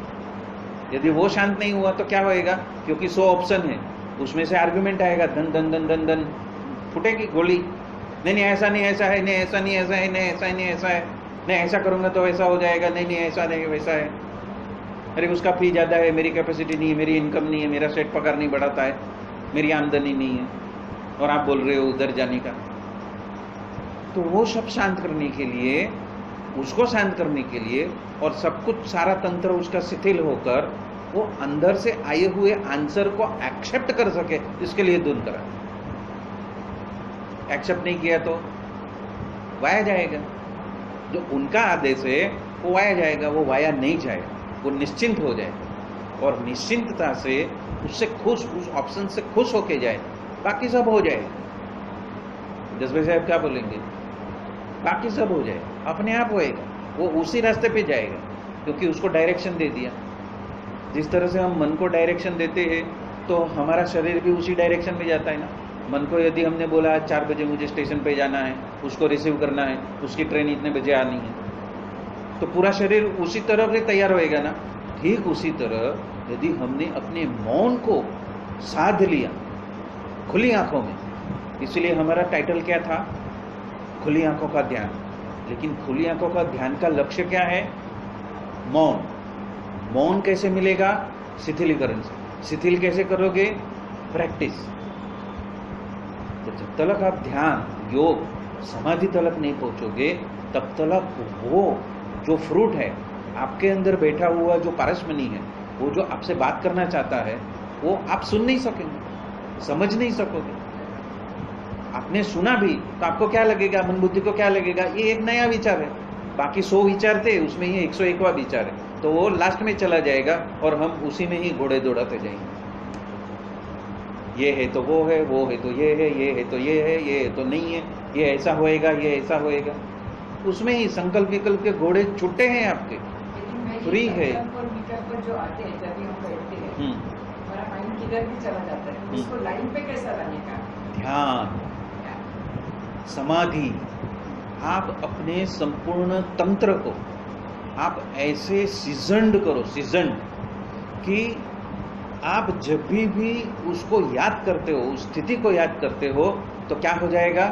यदि वो शांत नहीं हुआ तो क्या होएगा, क्योंकि 100 ऑप्शन है उसमें से आर्ग्यूमेंट आएगा, धन धन धन धन धन फूटेगी गोली, नहीं नहीं ऐसा नहीं ऐसा है, नहीं ऐसा नहीं ऐसा है, नहीं ऐसा नहीं ऐसा है, नहीं ऐसा करूंगा तो ऐसा हो जाएगा, नहीं नहीं ऐसा नहीं वैसा है, अरे उसका फी ज़्यादा है, मेरी कैपेसिटी नहीं है, मेरी इनकम नहीं है, मेरा सेट पगार नहीं बढ़ाता है, मेरी आमदनी नहीं है, और आप बोल रहे हो उधर जाने का। तो वो सब शांत करने के लिए, उसको शांत करने के लिए, और सब कुछ सारा तंत्र उसका शिथिल होकर वो अंदर से आए हुए आंसर को एक्सेप्ट कर सके, इसके लिए दोनों तरह। एक्सेप्ट नहीं किया तो वाया जाएगा, जो उनका आदेश है वो वाया जाएगा, वो वाया नहीं जाएगा, वो निश्चिंत हो जाएगा, और निश्चिंतता से उससे खुश, उस ऑप्शन से खुश होके जाए, बाकी सब हो जाएगा। जसबे साहब क्या बोलेंगे, बाकी सब हो जाएगा, अपने आप होएगा, वो उसी रास्ते पे जाएगा, क्योंकि उसको डायरेक्शन दे दिया। जिस तरह से हम मन को डायरेक्शन देते हैं तो हमारा शरीर भी उसी डायरेक्शन में जाता है ना। मन को यदि हमने बोला 4 बजे मुझे स्टेशन पे जाना है, उसको रिसीव करना है, उसकी ट्रेन इतने बजे आनी है, तो पूरा शरीर उसी तरह से तैयार होएगा ना। ठीक उसी तरह यदि हमने अपने मौन को साध लिया खुली आंखों में, इसलिए हमारा टाइटल क्या था, खुली आंखों का ध्यान। लेकिन खुली आंखों का ध्यान का लक्ष्य क्या है, मौन। मौन कैसे मिलेगा, शिथिलीकरण से। शिथिल कैसे करोगे, प्रैक्टिस। तो जब तक आप ध्यान, योग, समाधि तलक नहीं पहुंचोगे, तब तक वो जो फ्रूट है आपके अंदर बैठा हुआ, जो पारसमणि है, वो जो आपसे बात करना चाहता है, वो आप सुन नहीं सकेंगे, समझ नहीं सकोगे। आपने सुना भी तो आपको क्या लगेगा, मन बुद्धि को क्या लगेगा, ये एक नया विचार है, बाकी 100 विचार थे, उसमें ये 101वां विचार है, तो वो लास्ट में चला जाएगा और हम उसी में ही घोड़े दौड़ाते जाएंगे। ये है तो वो है, वो है तो ये है, ये है तो ये है, ये है तो नहीं है, ये ऐसा होएगा, ये ऐसा होएगा, उसमें ही संकल्प विकल्प के घोड़े छुट्टे हैं आपके, फ्री है। जो आते हैं जब हम बैठते हैं, हमारा माइंड किधर भी चला जाता है, उसको लाइन पे कैसा लाने का, ध्यान, समाधि। आप अपने संपूर्ण तंत्र को आप ऐसे सीजन्ड करो, सीजन्ड, कि आप जब भी उसको याद करते हो, उस स्थिति को याद करते हो, तो क्या हो जाएगा,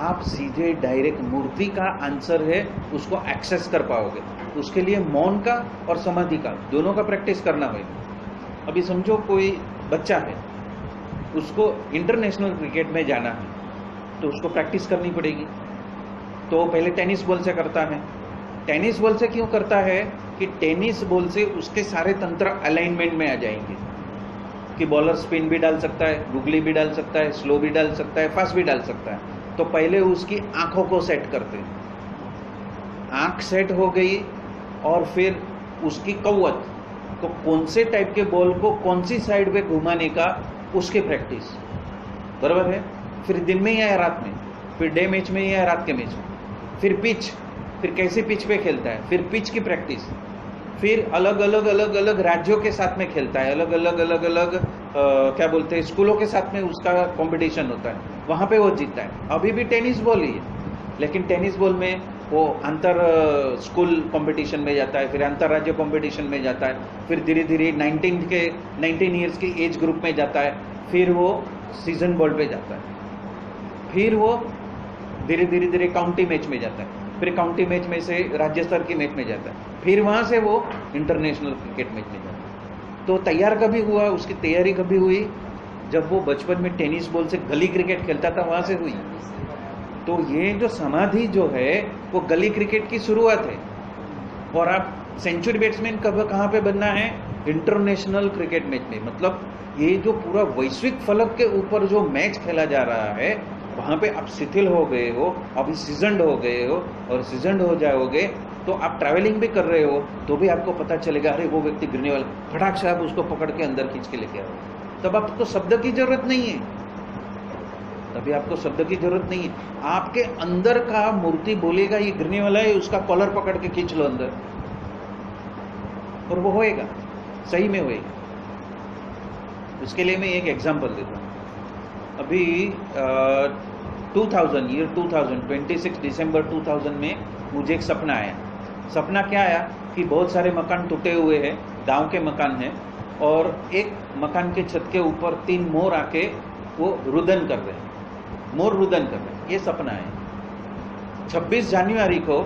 आप सीधे डायरेक्ट मूर्ति का आंसर है उसको एक्सेस कर पाओगे। उसके लिए मौन का और समाधि का दोनों का प्रैक्टिस करना होगा। अभी समझो कोई बच्चा है, उसको इंटरनेशनल क्रिकेट में जाना है, तो उसको प्रैक्टिस करनी पड़ेगी। तो पहले टेनिस बॉल से करता है। टेनिस बॉल से क्यों करता है कि टेनिस बॉल से उसके सारे तंत्र अलाइनमेंट में आ जाएंगे, कि बॉलर स्पिन भी डाल सकता है, गुगली भी डाल सकता है, स्लो भी डाल सकता है, फास्ट भी डाल सकता है। तो पहले उसकी आंखों को सेट करते हैं, आंख सेट हो गई, और फिर उसकी कव्वत को, कौन से टाइप के बॉल को कौन सी साइड पे घुमाने का, उसकी प्रैक्टिस, बराबर है। फिर दिन में या रात में, फिर डे मैच में या रात के मैच में, फिर पिच, फिर कैसे पिच पे खेलता है, फिर पिच की प्रैक्टिस, फिर अलग अलग राज्यों के साथ में खेलता है, अलग अलग क्या बोलते हैं, स्कूलों के साथ में उसका कंपटीशन होता है, वहाँ पे वो जीतता है। अभी भी टेनिस बॉल ही है, लेकिन टेनिस बॉल में वो अंतर स्कूल कंपटीशन में जाता है, फिर अंतर्राज्य कंपटीशन में जाता है, फिर धीरे धीरे 19 ईयर्स के एज ग्रुप में जाता है, फिर वो सीजन बॉल पे जाता है, फिर वो धीरे धीरे काउंटी मैच में जाता है, फिर काउंटी मैच में से राज्य स्तर की मैच में जाता है, फिर वहाँ से वो इंटरनेशनल क्रिकेट मैच में जाता है। तो तैयार कभी हुआ, उसकी तैयारी कभी हुई, जब वो बचपन में टेनिस बॉल से गली क्रिकेट खेलता था, वहाँ से हुई। तो ये जो समाधि जो है वो गली क्रिकेट की शुरुआत है। और आप सेंचुरी बैट्समैन कब कहाँ पे बनना है, इंटरनेशनल क्रिकेट मैच में। मतलब ये जो पूरा वैश्विक फलक के ऊपर जो मैच खेला जा रहा है, वहाँ पे आप शिथिल हो गए हो, अभी सीजन्ड हो गए हो, और सीजन्ड हो जाओगे तो आप ट्रैवलिंग भी कर रहे हो तो भी आपको पता चलेगा, अरे वो व्यक्ति गिरने वाला, फटाक से आप उसको पकड़ के अंदर खींच के लेके आओ। तब आपको शब्द की जरूरत नहीं है, तभी आपको शब्द की जरूरत नहीं है। आपके अंदर का मूर्ति बोलेगा ये गिरने वाला है, उसका कॉलर पकड़ के खींच लो अंदर, और वो होएगा, सही में होएगा। उसके लिए मैं एक एग्जांपल देता हूँ। अभी ईयर 2000 26 दिसंबर 2000 में मुझे एक सपना आया। सपना क्या आया कि बहुत सारे मकान टूटे हुए हैं, गांव के मकान हैं, और एक मकान के छत के ऊपर 3 मोर आके वो रुदन कर रहे हैं, मोर रुदन कर रहे हैं। ये सपना है। 26 जनवरी को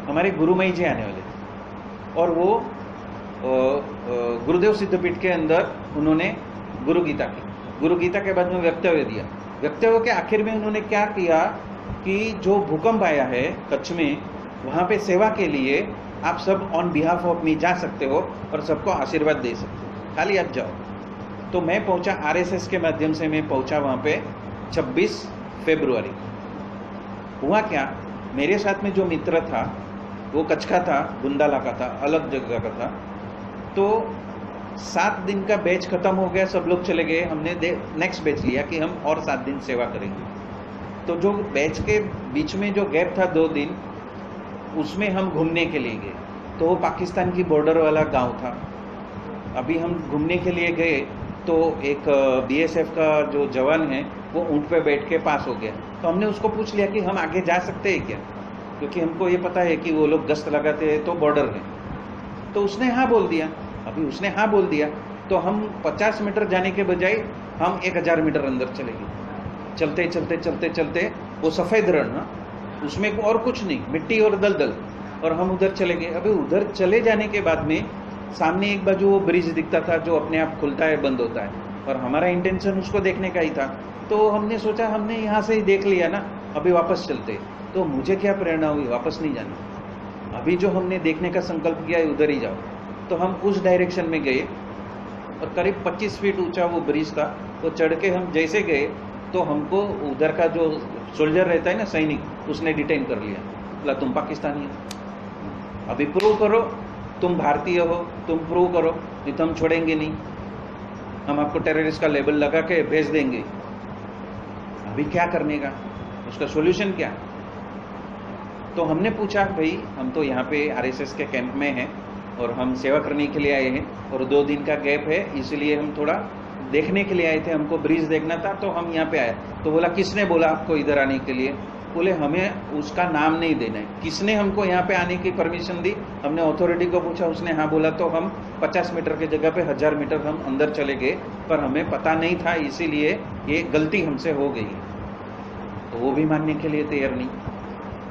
हमारे गुरुमई जी आने वाले थे और वो गुरुदेव सिद्धपीठ के अंदर उन्होंने गुरु गीता की, गुरु गीता के बाद में वक्तव्य दिया। वक्तव्य के आखिर में उन्होंने क्या किया कि जो भूकंप आया है कच्छ में, वहाँ पे सेवा के लिए आप सब ऑन बिहाफ ऑफ मी जा सकते हो और सबको आशीर्वाद दे सकते हो, खाली आप जाओ। तो मैं पहुंचा, आरएसएस के माध्यम से मैं पहुंचा वहाँ पे 26 फरवरी। हुआ क्या, मेरे साथ में जो मित्र था वो कच्छ का था, गुंदाला का था, अलग जगह का था। तो 7 दिन का बैच खत्म हो गया, सब लोग चले गए। हमने नेक्स्ट बैच लिया कि हम और 7 दिन सेवा करेंगे। तो जो बैच के बीच में जो गैप था 2 दिन, उसमें हम घूमने के लिए गए। तो वो पाकिस्तान की बॉर्डर वाला गांव था। अभी हम घूमने के लिए गए तो एक बीएसएफ का जो जवान है वो ऊँट पे बैठ के पास हो गया। तो हमने उसको पूछ लिया कि हम आगे जा सकते हैं क्या, क्योंकि हमको ये पता है कि वो लोग गश्त लगाते हैं तो बॉर्डर में। तो उसने हाँ बोल दिया। अभी उसने हाँ बोल दिया तो हम 50 मीटर जाने के बजाय हम 1000 मीटर अंदर चले गए। चलते चलते चलते चलते वो सफ़ेद रण, उसमें और कुछ नहीं, मिट्टी और दलदल, और हम उधर चले गए। अभी उधर चले जाने के बाद में सामने एक बाजू वो ब्रिज दिखता था जो अपने आप खुलता है बंद होता है, और हमारा इंटेंशन उसको देखने का ही था। तो हमने सोचा हमने यहाँ से ही देख लिया ना, अभी वापस चलते। तो मुझे क्या प्रेरणा हुई, वापस नहीं जाना, अभी जो हमने देखने का संकल्प किया है उधर ही जाओ। तो हम उस डायरेक्शन में गए और करीब 25 फीट ऊंचा वो ब्रिज था। वो चढ़ के हम जैसे गए तो हमको उधर का जो सोल्जर रहता है ना, सैनिक, उसने डिटेन कर लिया। बोला तुम पाकिस्तानी हो, अभी प्रूव करो तुम भारतीय हो, तुम प्रूव करो, नहीं तो हम छोड़ेंगे नहीं, हम आपको टेररिस्ट का लेबल लगा के भेज देंगे। अभी क्या करने का, उसका सोल्यूशन क्या? तो हमने पूछा भाई हम तो यहाँ पे आरएसएस के कैंप में हैं और हम सेवा करने के लिए आए हैं और 2 दिन का गैप है, इसलिए हम थोड़ा देखने के लिए आए थे, हमको ब्रिज देखना था तो हम यहाँ पे आए। तो बोला किसने बोला आपको इधर आने के लिए? बोले हमें उसका नाम नहीं देना है, किसने हमको यहाँ पे आने की परमिशन दी? हमने अथॉरिटी को पूछा, उसने हाँ बोला। तो हम 50 मीटर की जगह पे 1000 मीटर हम अंदर चले गए, पर हमें पता नहीं था, इसीलिए ये गलती हमसे हो गई। तो वो भी मानने के लिए तैयार नहीं।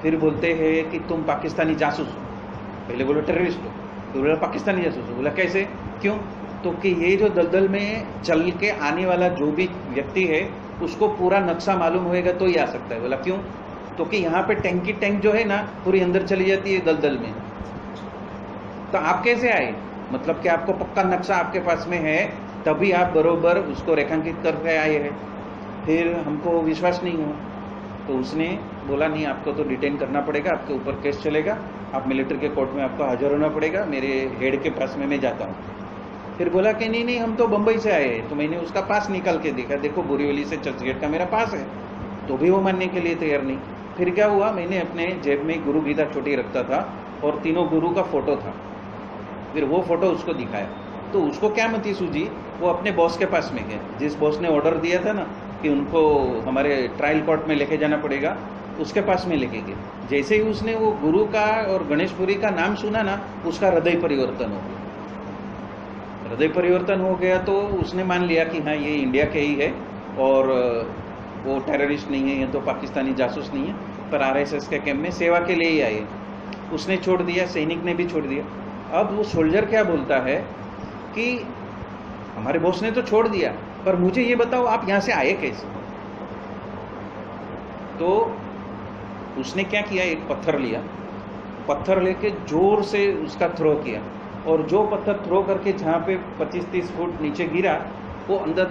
फिर बोलते हैं कि तुम पाकिस्तानी जासूस हो। पहले बोलो टेररिस्ट हो, तो बोला पाकिस्तानी जासूस हो। बोला कैसे, क्यों? तो कि ये जो दलदल में चल के आने वाला जो भी व्यक्ति है उसको पूरा नक्शा मालूम होएगा तो ही आ सकता है। बोला क्यों? तो कि यहाँ पे टैंक की टैंक जो है ना पूरी अंदर चली जाती है दलदल में। तो आप कैसे आए? मतलब कि आपको पक्का नक्शा आपके पास में है तभी आप बरोबर उसको रेखांकित करके आए हैं। फिर हमको विश्वास नहीं हुआ, तो उसने बोला नहीं आपको तो डिटेन करना पड़ेगा, आपके ऊपर केस चलेगा, आप मिलिट्री के कोर्ट में आपको हाजिर होना पड़ेगा, मेरे हेड के पास में मैं जाता हूँ। फिर बोला कि नहीं नहीं हम तो बम्बई से आए हैं। तो मैंने उसका पास निकाल के देखा, देखो बोरीवली से चर्चगेट का मेरा पास है, तो भी वो मानने के लिए तैयार नहीं। फिर क्या हुआ, मैंने अपने जेब में गुरु गीता छोटी रखता था और तीनों गुरु का फोटो था। फिर वो फोटो उसको दिखाया तो उसको क्या मती सूझी, वो अपने बॉस के पास में गया, जिस बॉस ने ऑर्डर दिया था ना कि उनको हमारे ट्रायल कोर्ट में लेके जाना पड़ेगा, उसके पास में लेके गए। जैसे ही उसने वो गुरु का और गणेशपुरी का नाम सुना ना, उसका हृदय परिवर्तन हो गया। हृदय परिवर्तन हो गया तो उसने मान लिया कि हाँ ये इंडिया के ही है और वो टेररिस्ट नहीं है, ये तो पाकिस्तानी जासूस नहीं है, पर आरएसएस के कैंप में सेवा के लिए ही आए। उसने छोड़ दिया, सैनिक ने भी छोड़ दिया। अब वो सोल्जर क्या बोलता है कि हमारे बॉस ने तो छोड़ दिया, पर मुझे ये बताओ आप यहाँ से आए कैसे? तो उसने क्या किया, एक पत्थर लिया, पत्थर लेके जोर से उसका थ्रो किया और जो पत्थर थ्रो करके जहाँ पे 25-30 फुट नीचे गिरा वो अंदर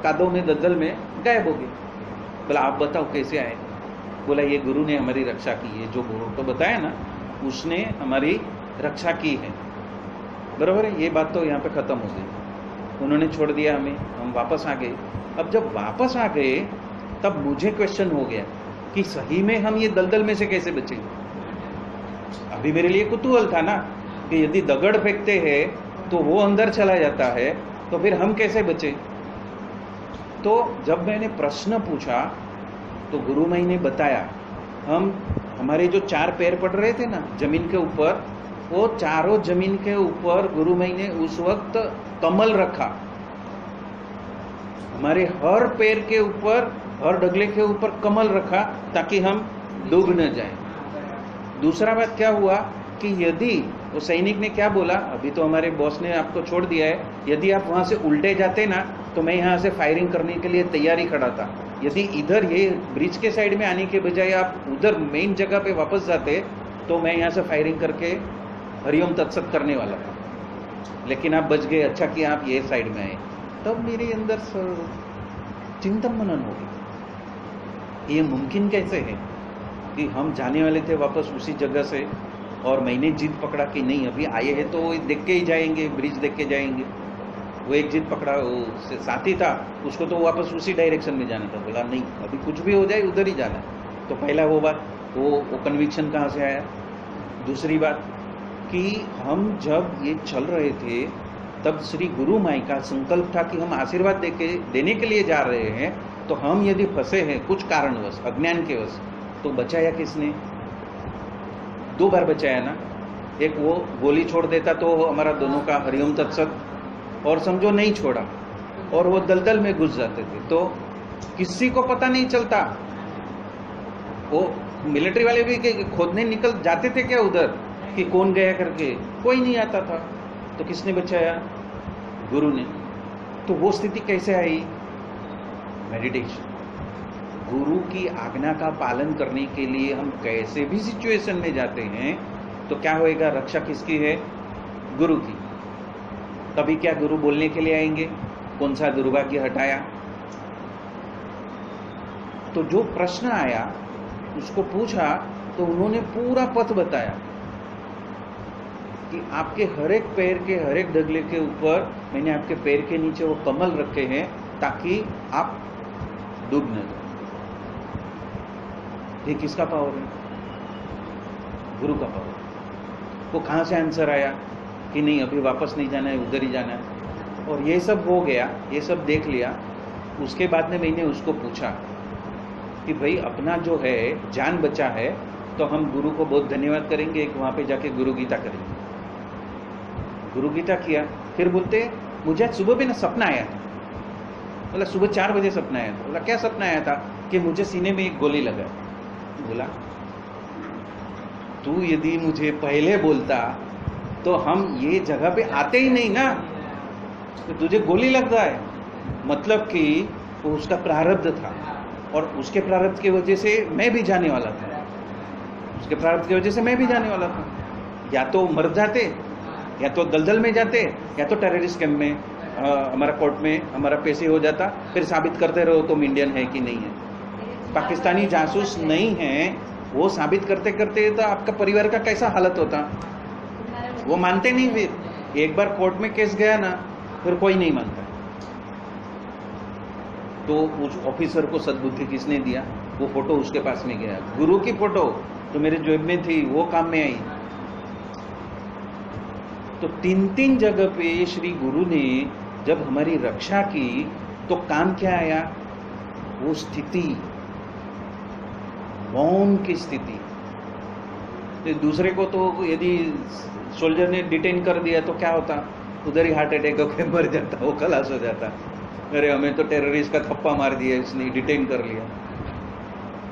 कादों में दलदल में गायब हो गया। बोला आप बताओ कैसे आए? बोला ये गुरु ने हमारी रक्षा की है, जो गुरु को बताया ना उसने हमारी रक्षा की है। बराबर है, ये बात तो यहाँ पे खत्म हो गई। उन्होंने छोड़ दिया हमें, हम वापस आ गए। अब जब वापस आ गए तब मुझे क्वेश्चन हो गया कि सही में हम ये दलदल में से कैसे बचे। अभी मेरे लिए कुतूहल था ना कि यदि दगड़ फेंकते हैं तो वो अंदर चला जाता है, तो फिर हम कैसे बचे। तो जब मैंने प्रश्न पूछा तो गुरु माई ने बताया, हमारे जो 4 पैर पड़ रहे थे ना जमीन के ऊपर, वो चारों जमीन के ऊपर गुरु माई ने उस वक्त कमल रखा। हमारे हर पैर के ऊपर, हर डगले के ऊपर कमल रखा ताकि हम डूब न जाए। दूसरा बात क्या हुआ कि यदि वो सैनिक ने क्या बोला, अभी तो हमारे बॉस ने आपको छोड़ दिया है, यदि आप वहां से उल्टे जाते ना तो मैं यहाँ से फायरिंग करने के लिए तैयारी खड़ा था। यदि इधर ये ब्रिज के साइड में आने के बजाय आप उधर मेन जगह पे वापस जाते तो मैं यहाँ से फायरिंग करके हरिओम तत्सत करने वाला था, लेकिन आप बच गए, अच्छा कि आप ये साइड में आए। तब मेरे अंदर चिंतन मनन हो गया, ये मुमकिन कैसे है कि हम जाने वाले थे वापस उसी जगह से, और मैंने जिद पकड़ा कि नहीं अभी आए हैं तो देख के ही जाएंगे, ब्रिज देख के जाएंगे। वो एक जिद पकड़ा, वो साथी था, उसको तो वापस उसी डायरेक्शन में जाना था। बोला नहीं अभी कुछ भी हो जाए उधर ही जाना है। तो पहला वो बात, वो कन्विक्शन कहाँ से आया। दूसरी बात कि हम जब ये चल रहे थे तब श्री गुरु माई का संकल्प था कि हम आशीर्वाद देने के लिए जा रहे हैं, तो हम यदि फंसे हैं कुछ कारणवश, अज्ञान के वश, तो बचाया किसने? 2 बार बचाया ना। एक वो गोली छोड़ देता तो हमारा दोनों का हरिओम तत्सत, और समझो नहीं छोड़ा और वो दलदल में घुस जाते थे तो किसी को पता नहीं चलता। वो मिलिट्री वाले भी खोदने निकल जाते थे क्या उधर कि कौन गया करके, कोई नहीं आता था। तो किसने बचाया? गुरु ने। तो वो स्थिति कैसे आई? मेडिटेशन। गुरु की आज्ञा का पालन करने के लिए हम कैसे भी सिचुएशन में जाते हैं तो क्या होएगा? रक्षा किसकी है? गुरु की। तभी क्या गुरु बोलने के लिए आएंगे कौन सा दुर्भाग्य हटाया। तो जो प्रश्न आया उसको पूछा तो उन्होंने पूरा पथ बताया कि आपके हर एक पैर के हर एक डगले के ऊपर मैंने आपके पैर के नीचे वो कमल रखे हैं ताकि आप डूब न जाए। ये किसका पावर है? गुरु का पावर। वो कहां से आंसर आया कि नहीं अभी वापस नहीं जाना है, उधर ही जाना है। और ये सब हो गया, ये सब देख लिया। उसके बाद में मैंने उसको पूछा कि भाई अपना जो है जान बचा है तो हम गुरु को बहुत धन्यवाद करेंगे, एक वहां पे जाके गुरु गीता करेंगे। गुरु गीता किया, फिर बोलते मुझे आज सुबह भी ना सपना आया था। बोला सुबह 4 बजे सपना आया था। बोला क्या सपना आया था? कि मुझे सीने में एक गोली लगा। बोला तू यदि मुझे पहले बोलता तो हम ये जगह पे आते ही नहीं ना, तो तुझे गोली लग रहा है, मतलब कि वो उसका प्रारब्ध था और उसके प्रारब्ध की वजह से मैं भी जाने वाला था, उसके प्रारब्ध की वजह से मैं भी जाने वाला था। या तो मर जाते, या तो दलदल में जाते, या तो टेररिस्ट कैंप में हमारा कोर्ट में हमारा पेशी हो जाता, फिर साबित करते रहो तुम इंडियन है कि नहीं है। पाकिस्तानी जासूस नहीं है, वो साबित करते करते तो आपका परिवार का कैसा हालत होता। वो मानते नहीं। फिर एक बार कोर्ट में केस गया ना फिर कोई नहीं मानता। तो उस ऑफिसर को सद्बुद्धि किसने दिया? वो फोटो उसके पास में गया, गुरु की फोटो जो मेरे जेब में थी वो काम में आई। तो 3 जगह पे श्री गुरु ने जब हमारी रक्षा की तो काम क्या आया? वो स्थिति, मौन की स्थिति। तो दूसरे को तो यदि सोल्जर ने डिटेन कर दिया तो क्या होता? उधर ही हार्ट अटैक होकर मर जाता, वो खलास हो जाता। अरे हमें तो टेररिस्ट का थप्पा मार दिया, इसने डिटेन कर लिया।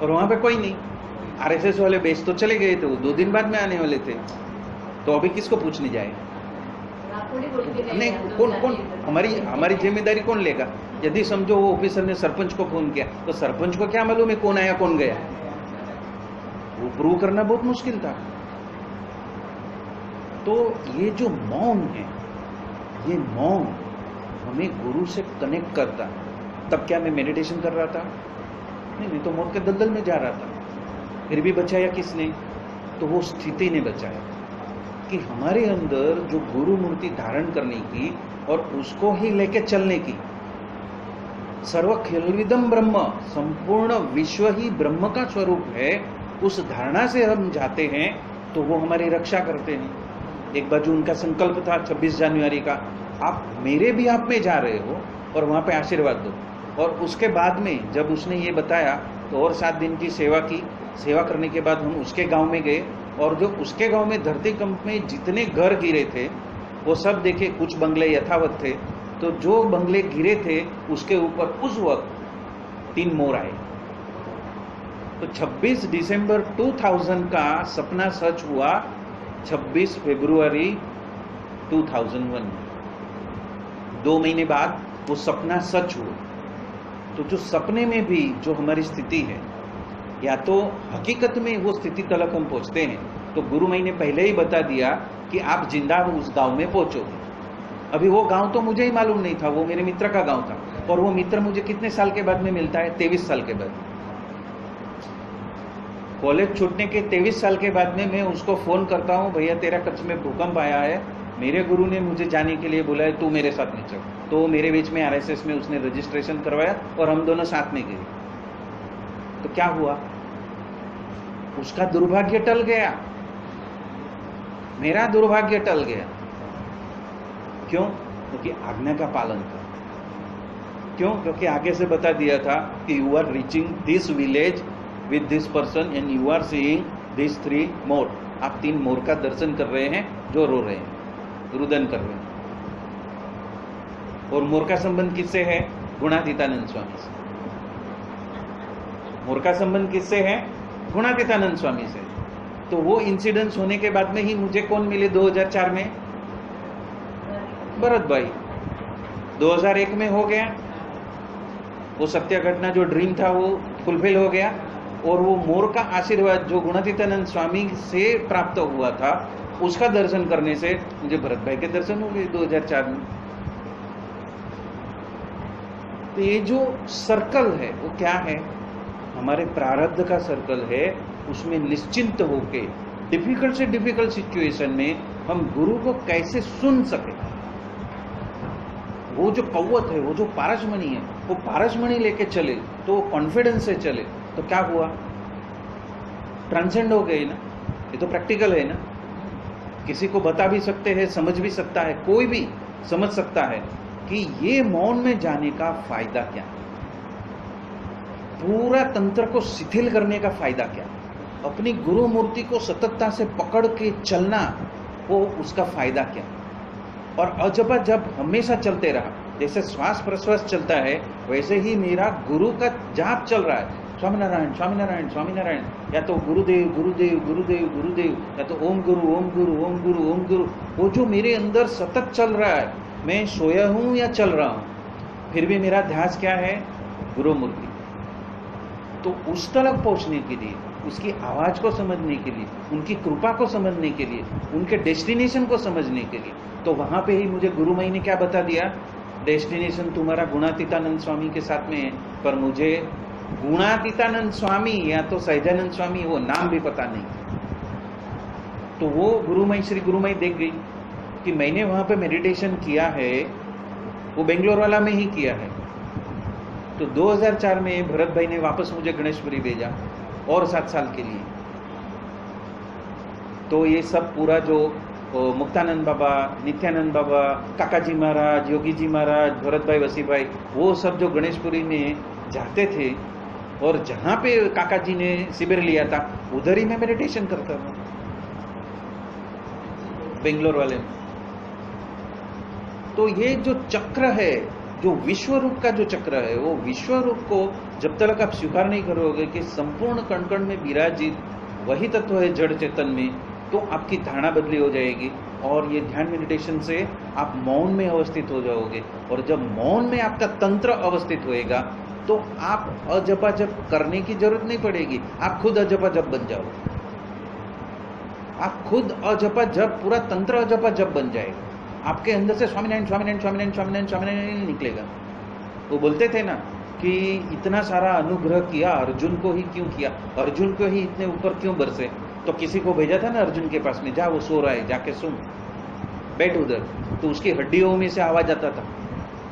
और वहां पे कोई नहीं। आरएसएस वाले बेस तो चले गए थे, वो 2 दिन बाद में आने वाले थे, तो अभी किसको पूछने जाए? नहीं, कौन हमारी जिम्मेदारी कौन लेगा? यदि समझो वो ऑफिसर ने सरपंच को फोन किया तो सरपंच को क्या मालूम है कौन आया कौन गया? वो प्रूव करना बहुत मुश्किल था। तो ये जो मौन है, ये मौन हमें गुरु से कनेक्ट करता। तब क्या मैं मेडिटेशन कर रहा था? नहीं, तो मौत के दलदल में जा रहा था। फिर भी बचाया किसने? तो वो स्थिति ने बचाया कि हमारे अंदर जो गुरु मूर्ति धारण करने की और उसको ही लेके चलने की, सर्व खिलविदम ब्रह्म, संपूर्ण विश्व ही ब्रह्म का स्वरूप है, उस धारणा से हम जाते हैं तो वो हमारी रक्षा करते हैं। एक बाजू उनका संकल्प था 26 जनवरी का, आप मेरे भी आप में जा रहे हो और वहां पे आशीर्वाद दो। और उसके बाद में जब उसने ये बताया तो और 7 दिन की सेवा की। सेवा करने के बाद हम उसके गांव में गए, और जो उसके गांव में धरतीकंप में जितने घर गिरे थे वो सब देखे। कुछ बंगले यथावत थे, तो जो बंगले गिरे थे उसके ऊपर उस वक्त 3 मोर आए। तो 26 दिसंबर 2000 का सपना सच हुआ 26 फरवरी 2001 में। 2 महीने बाद वो सपना सच हुआ। तो जो सपने में भी जो हमारी स्थिति है, या तो हकीकत में वो स्थिति तलक हम पहुंचते हैं, तो गुरु माई ने पहले ही बता दिया कि आप जिंदा उस गांव में पहुंचोगे। अभी वो गांव तो मुझे ही मालूम नहीं था, वो मेरे मित्र का गांव था, और वो मित्र मुझे कितने साल के बाद में मिलता है? 23 साल के बाद। कॉलेज छूटने के 23 साल के बाद में मैं उसको फोन करता हूँ, भैया तेरा कच्छ में भूकंप आया है, मेरे गुरु ने मुझे जाने के लिए बोला है, तू मेरे साथ में चल। तो मेरे बीच में RSS में उसने रजिस्ट्रेशन करवाया और हम दोनों साथ में गए। तो क्या हुआ? उसका दुर्भाग्य टल गया, मेरा दुर्भाग्य टल गया। क्यों? क्योंकि आज्ञा का पालन कर। क्यों? क्योंकि आगे से बता दिया था कि you are reaching this village with this person and you are seeing this 3 more. आप 3 मोर का दर्शन कर रहे हैं जो रो रहे हैं, रुदन कर रहे हैं। और मोर का संबंध किससे है? गुणातीतानंद स्वामी से। मोर का संबंध किससे है? गुणातीतानंद स्वामी से। तो वो इंसिडेंस होने के बाद में ही मुझे कौन मिले 2004 में? भरत भाई। 2001 में हो गया वो सत्य घटना, जो ड्रीम था वो फुलफिल हो गया, और वो मोर का आशीर्वाद जो गुणातीतानंद स्वामी से प्राप्त हुआ था, उसका दर्शन करने से मुझे भरत भाई के दर्शन हो गए 2004 में। तो ये जो सर्कल है वो क्या है? हमारे प्रारब्ध का सर्कल है। उसमें निश्चिंत होके डिफिकल्ट से डिफिकल्ट सिचुएशन में हम गुरु को कैसे सुन सके। वो जो कौवत है, वो जो पारसमणि है, वो पारसमणि लेके चले तो कॉन्फिडेंस से चले, तो क्या हुआ? ट्रांसेंड हो गए ना। ये तो प्रैक्टिकल है ना। किसी को बता भी सकते हैं, समझ भी सकता है, कोई भी समझ सकता है कि ये मौन में जाने का फायदा क्या, पूरा तंत्र को शिथिल करने का फायदा क्या, अपनी गुरु मूर्ति को सततता से पकड़ के चलना, वो उसका फायदा क्या। और अजब जब हमेशा चलते रहा, जैसे श्वास प्रश्वास चलता है वैसे ही मेरा गुरु का जाप चल रहा है। स्वामीनारायण स्वामीनारायण स्वामीनारायण, या तो गुरुदेव गुरुदेव गुरुदेव गुरुदेव, या तो ओम गुरु ओम गुरु ओम गुरु ओम गुरु। वो जो मेरे अंदर सतत चल रहा है, मैं सोया हूं या चल रहा हूं, फिर भी मेरा ध्यान क्या है? गुरु मूर्ति। तो उस तक पहुंचने के लिए, उसकी आवाज को समझने के लिए, उनकी कृपा को समझने के लिए, उनके डेस्टिनेशन को समझने के लिए, तो वहां पे ही मुझे गुरु माई ने क्या बता दिया? डेस्टिनेशन तुम्हारा गुणातीतानंद स्वामी के साथ में है। पर मुझे गुणातीतानंद स्वामी या तो सहजानंद स्वामी, वो नाम भी पता नहीं। तो वो गुरुमई, श्री गुरुमई देख गई कि मैंने वहां पे मेडिटेशन किया है, वो बेंगलोर वाला में ही किया है। तो 2004 में भरत भाई ने वापस मुझे गणेशपुरी भेजा और 7 साल के लिए। तो ये सब पूरा जो मुक्तानंद बाबा, नित्यानंद बाबा, काकाजी महाराज, योगी जी महाराज, भरत भाई, वसी भाई, वो सब जो गणेशपुरी में जाते थे, और जहां पे काका जी ने शिविर लिया था उधर ही मैं मेडिटेशन करता था, बेंगलोर वाले में। तो ये जो चक्र है, जो विश्व रूप का जो चक्र है, वो विश्व रूप को जब तक आप स्वीकार नहीं करोगे कि संपूर्ण कण कण में विराजित वही तत्व है जड़ चेतन में, तो आपकी धारणा बदली हो जाएगी। और ये ध्यान मेडिटेशन से आप मौन में अवस्थित हो जाओगे, और जब मौन में आपका तंत्र अवस्थित होएगा तो आप अजपा जप करने की जरूरत नहीं पड़ेगी, आप खुद अजपा जप बन जाओगे। आप खुद अजपा जप, पूरा तंत्र अजपा जप बन जाएगा। आपके अंदर से स्वामीनारायण स्वामीनारायण स्वामीनारायण स्वामीनारायण स्वामीनारायण निकलेगा। वो बोलते थे ना कि इतना सारा अनुग्रह किया, अर्जुन को ही क्यों किया, अर्जुन को ही इतने ऊपर क्यों बरसे? तो किसी को भेजा था ना अर्जुन के पास में, जा वो सो रहा है, जाके सुन, बैठ उधर। तो उसकी हड्डियों में से आवाज आता था,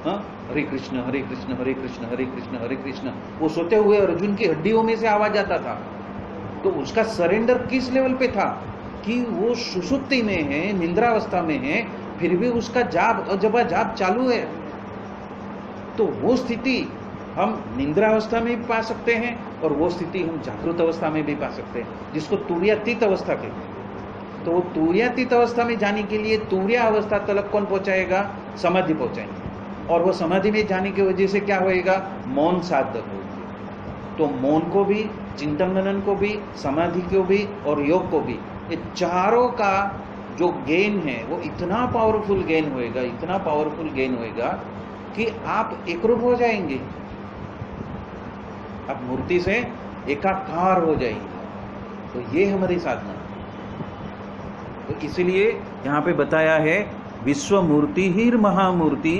हाँ, हरे कृष्ण हरे कृष्ण हरे कृष्ण हरे कृष्ण हरे कृष्ण। वो सोते हुए अर्जुन की हड्डियों में से आवाज आता था। तो उसका सरेंडर किस लेवल पे था कि वो सुषुप्ति में है, निंद्रावस्था में है, फिर भी उसका जाप अजबा जाप चालू है। तो वो स्थिति हम निंद्रावस्था में भी पा सकते हैं और वो स्थिति हम जागृत अवस्था में भी पा सकते हैं, जिसको तुर्यातीत अवस्था कहते हैं। तो वो तुर्यातीत अवस्था में जाने के लिए तुर्य अवस्था तक कौन पहुंचाएगा? समाधि पहुंचाएंगे। और वो समाधि में जाने की वजह से क्या होएगा? मौन साधक होगी। तो मौन को भी, चिंतन मनन को भी, समाधि को भी और योग को भी, ये चारों का जो गेन है वो इतना पावरफुल गेन होएगा, इतना पावरफुल गेन होएगा कि आप एकरूप हो जाएंगे, आप मूर्ति से एकाकार हो जाएंगे। तो ये हमारी साधना। तो इसलिए यहाँ पे बताया है विश्व मूर्ति ही महामूर्ति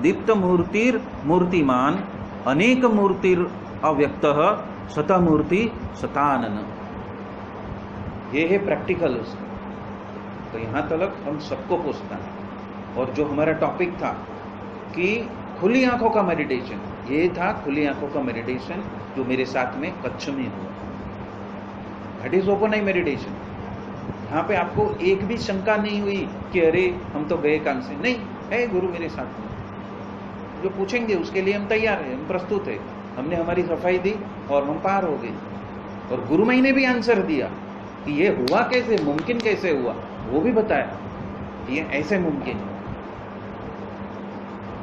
दीप्त मूर्तिर मूर्तिमान अनेक मूर्तिर अव्यक्त सतमूर्ति सतानन। ये है प्रैक्टिकल। तो यहाँ तक हम सबको पूछना है। और जो हमारा टॉपिक था कि खुली आंखों का मेडिटेशन, ये था खुली आंखों का मेडिटेशन जो मेरे साथ में कच्छ में हुआ। That is open I meditation. यहाँ पे आपको एक भी शंका नहीं हुई कि अरे हम तो गए काम से। नहीं, है गुरु मेरे साथ में, जो पूछेंगे उसके लिए हम तैयार हैं, हम प्रस्तुत है। हमने हमारी सफाई दी और हम पार हो गए। और गुरुमई ने भी आंसर दिया कि ये हुआ कैसे, मुमकिन कैसे हुआ, वो भी बताया कि ये ऐसे मुमकिन है।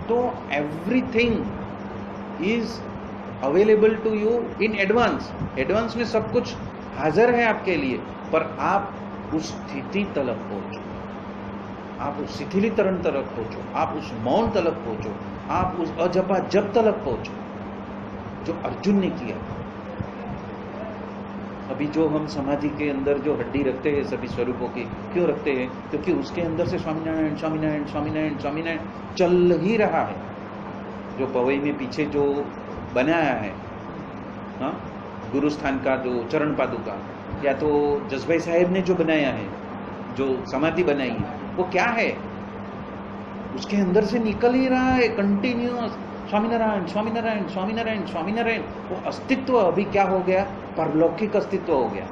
तो everything is available to you in advance. Advance में सब कुछ हाजिर है आपके लिए, पर आप उस स्थिति तलक पहुंचो, आप उस शिथिलीकरण तलक पहुंचो, आप उस मौन तलक पहुंचो, आप उस अजपा जप तलक पहुंचो जो अर्जुन ने किया। अभी जो हम समाधि के अंदर जो हड्डी रखते हैं सभी स्वरूपों की, क्यों रखते हैं? क्योंकि उसके अंदर से स्वामीनारायण स्वामीनारायण स्वामीनारायण स्वामीनारायण चल ही रहा है। जो पवई में पीछे जो बनाया है, हाँ, गुरु स्थान का जो चरण पादुका, या तो जसभाई साहेब ने जो बनाया है, जो समाधि बनाई है, वो क्या है? उसके अंदर से निकल ही रहा है कंटिन्यूअस स्वामीनारायण स्वामीनारायण स्वामीनारायण स्वामीनारायण। वो अस्तित्व अभी क्या हो गया? पारलौकिक अस्तित्व हो गया।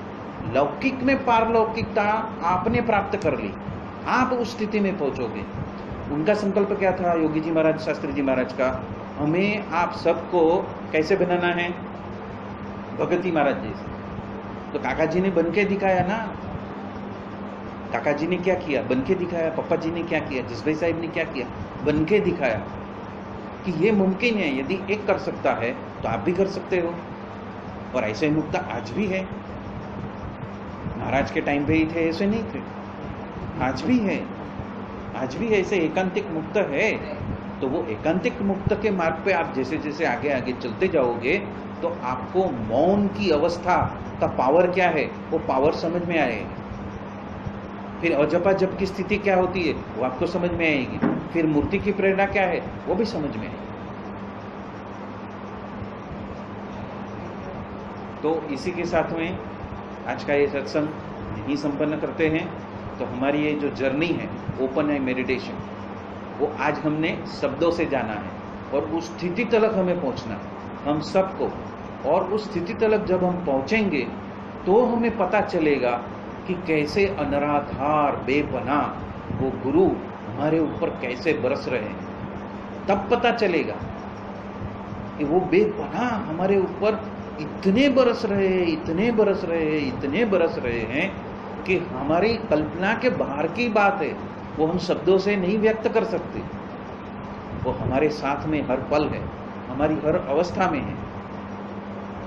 लौकिक में पारलौकिकता आपने प्राप्त कर ली, आप उस स्थिति में पहुंचोगे। उनका संकल्प क्या था, योगी जी महाराज, शास्त्री जी महाराज का? हमें आप सबको कैसे बनाना है? भगती महाराज जैसे। तो काका जी ने बन के दिखाया ना। काका जी ने क्या किया? बन के दिखाया। पप्पा जी ने क्या किया? जसभाई साहिब ने क्या किया? बन के दिखाया कि ये मुमकिन है। यदि एक कर सकता है तो आप भी कर सकते हो। और ऐसे मुक्त आज भी है। महाराज के टाइम पे ही थे, ऐसे नहीं थे, आज भी है। आज भी ऐसे एकांतिक मुक्त है। तो वो एकांतिक मुक्त के मार्ग पे आप जैसे जैसे आगे आगे चलते जाओगे तो आपको मौन की अवस्था का पावर क्या है वो पावर समझ में आएगा। फिर अजपा जप की स्थिति क्या होती है वो आपको समझ में आएगी। फिर मूर्ति की प्रेरणा क्या है वो भी समझ में आएगी। तो इसी के साथ में आज का ये सत्संग यहीं संपन्न करते हैं। तो हमारी ये जो जर्नी है ओपन आई मेडिटेशन, वो आज हमने शब्दों से जाना है और उस स्थिति तलक हमें पहुंचना है हम सबको। और उस स्थिति तलक जब हम पहुंचेंगे तो हमें पता चलेगा कि कैसे अनराधार बेपनाह वो गुरु हमारे ऊपर कैसे बरस रहे हैं। तब पता चलेगा कि वो बेपनाह हमारे ऊपर इतने बरस रहे हैं, इतने बरस रहे हैं, इतने बरस रहे हैं कि हमारी कल्पना के बाहर की बात है, वो हम शब्दों से नहीं व्यक्त कर सकते। वो हमारे साथ में हर पल है, हमारी हर अवस्था में है।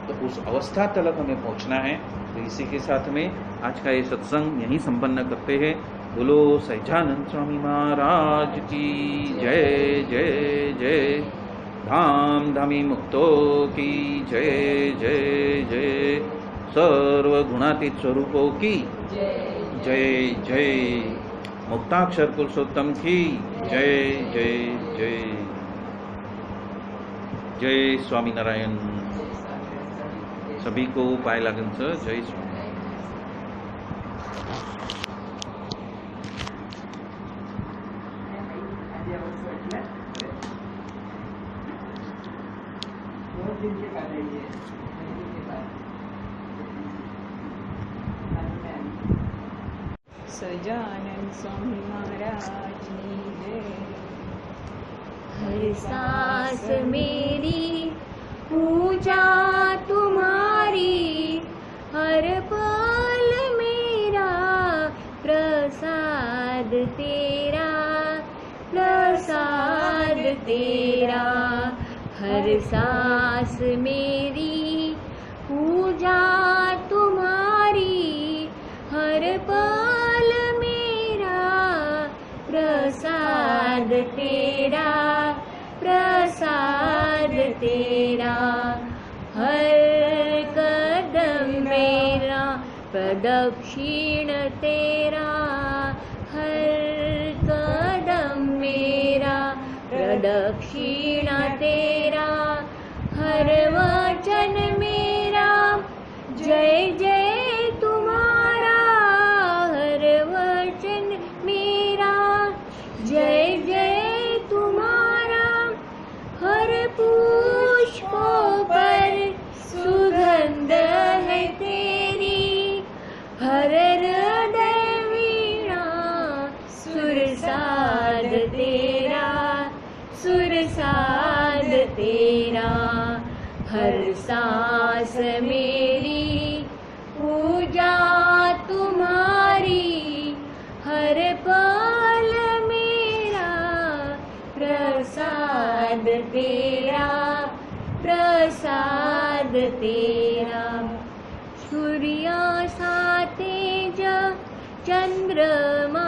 तो उस अवस्था तक हमें पहुंचना है। तो इसी के साथ में आज का ये सत्संग यहीं संपन्न करते हैं। बोलो सहजानंद स्वामी महाराज की जय जय जय। धाम धामी मुक्तो की जय जय जय। सर्व गुणातीत स्वरूपों की जय जय। मुक्ताक्षर पुरुषोत्तम की जय जय जय। जय स्वामीनारायण। सभी को पाय लागन से जय स्वामी। सजानंद स्वामी महाराज की जय। हर सांस मेरी पूजा तुम्हारी। हर पल मेरा प्रसाद तेरा, प्रसाद तेरा। हर सांस मेरी पूजा तुम्हारी, हर पल मेरा प्रसाद तेरा, प्रसाद तेरा। हर कदम मेरा प्रदक्षिण तेरा, हर कदम मेरा प्रदक्षिण तेरा। हर वचन मेरा जय जय तुम्हारा, हर वचन मेरा जय जय तुम्हारा। हर पुष्पों पर सुगंध है तेरी, हर हृदय वीणा सुरसाद तेरा, सुरसाद तेरा। हर सांस मेरी पूजा तुम्हारी, हर पल मेरा प्रसाद तेरा, प्रसाद तेरा। सूर्या सा तेज चंद्रमा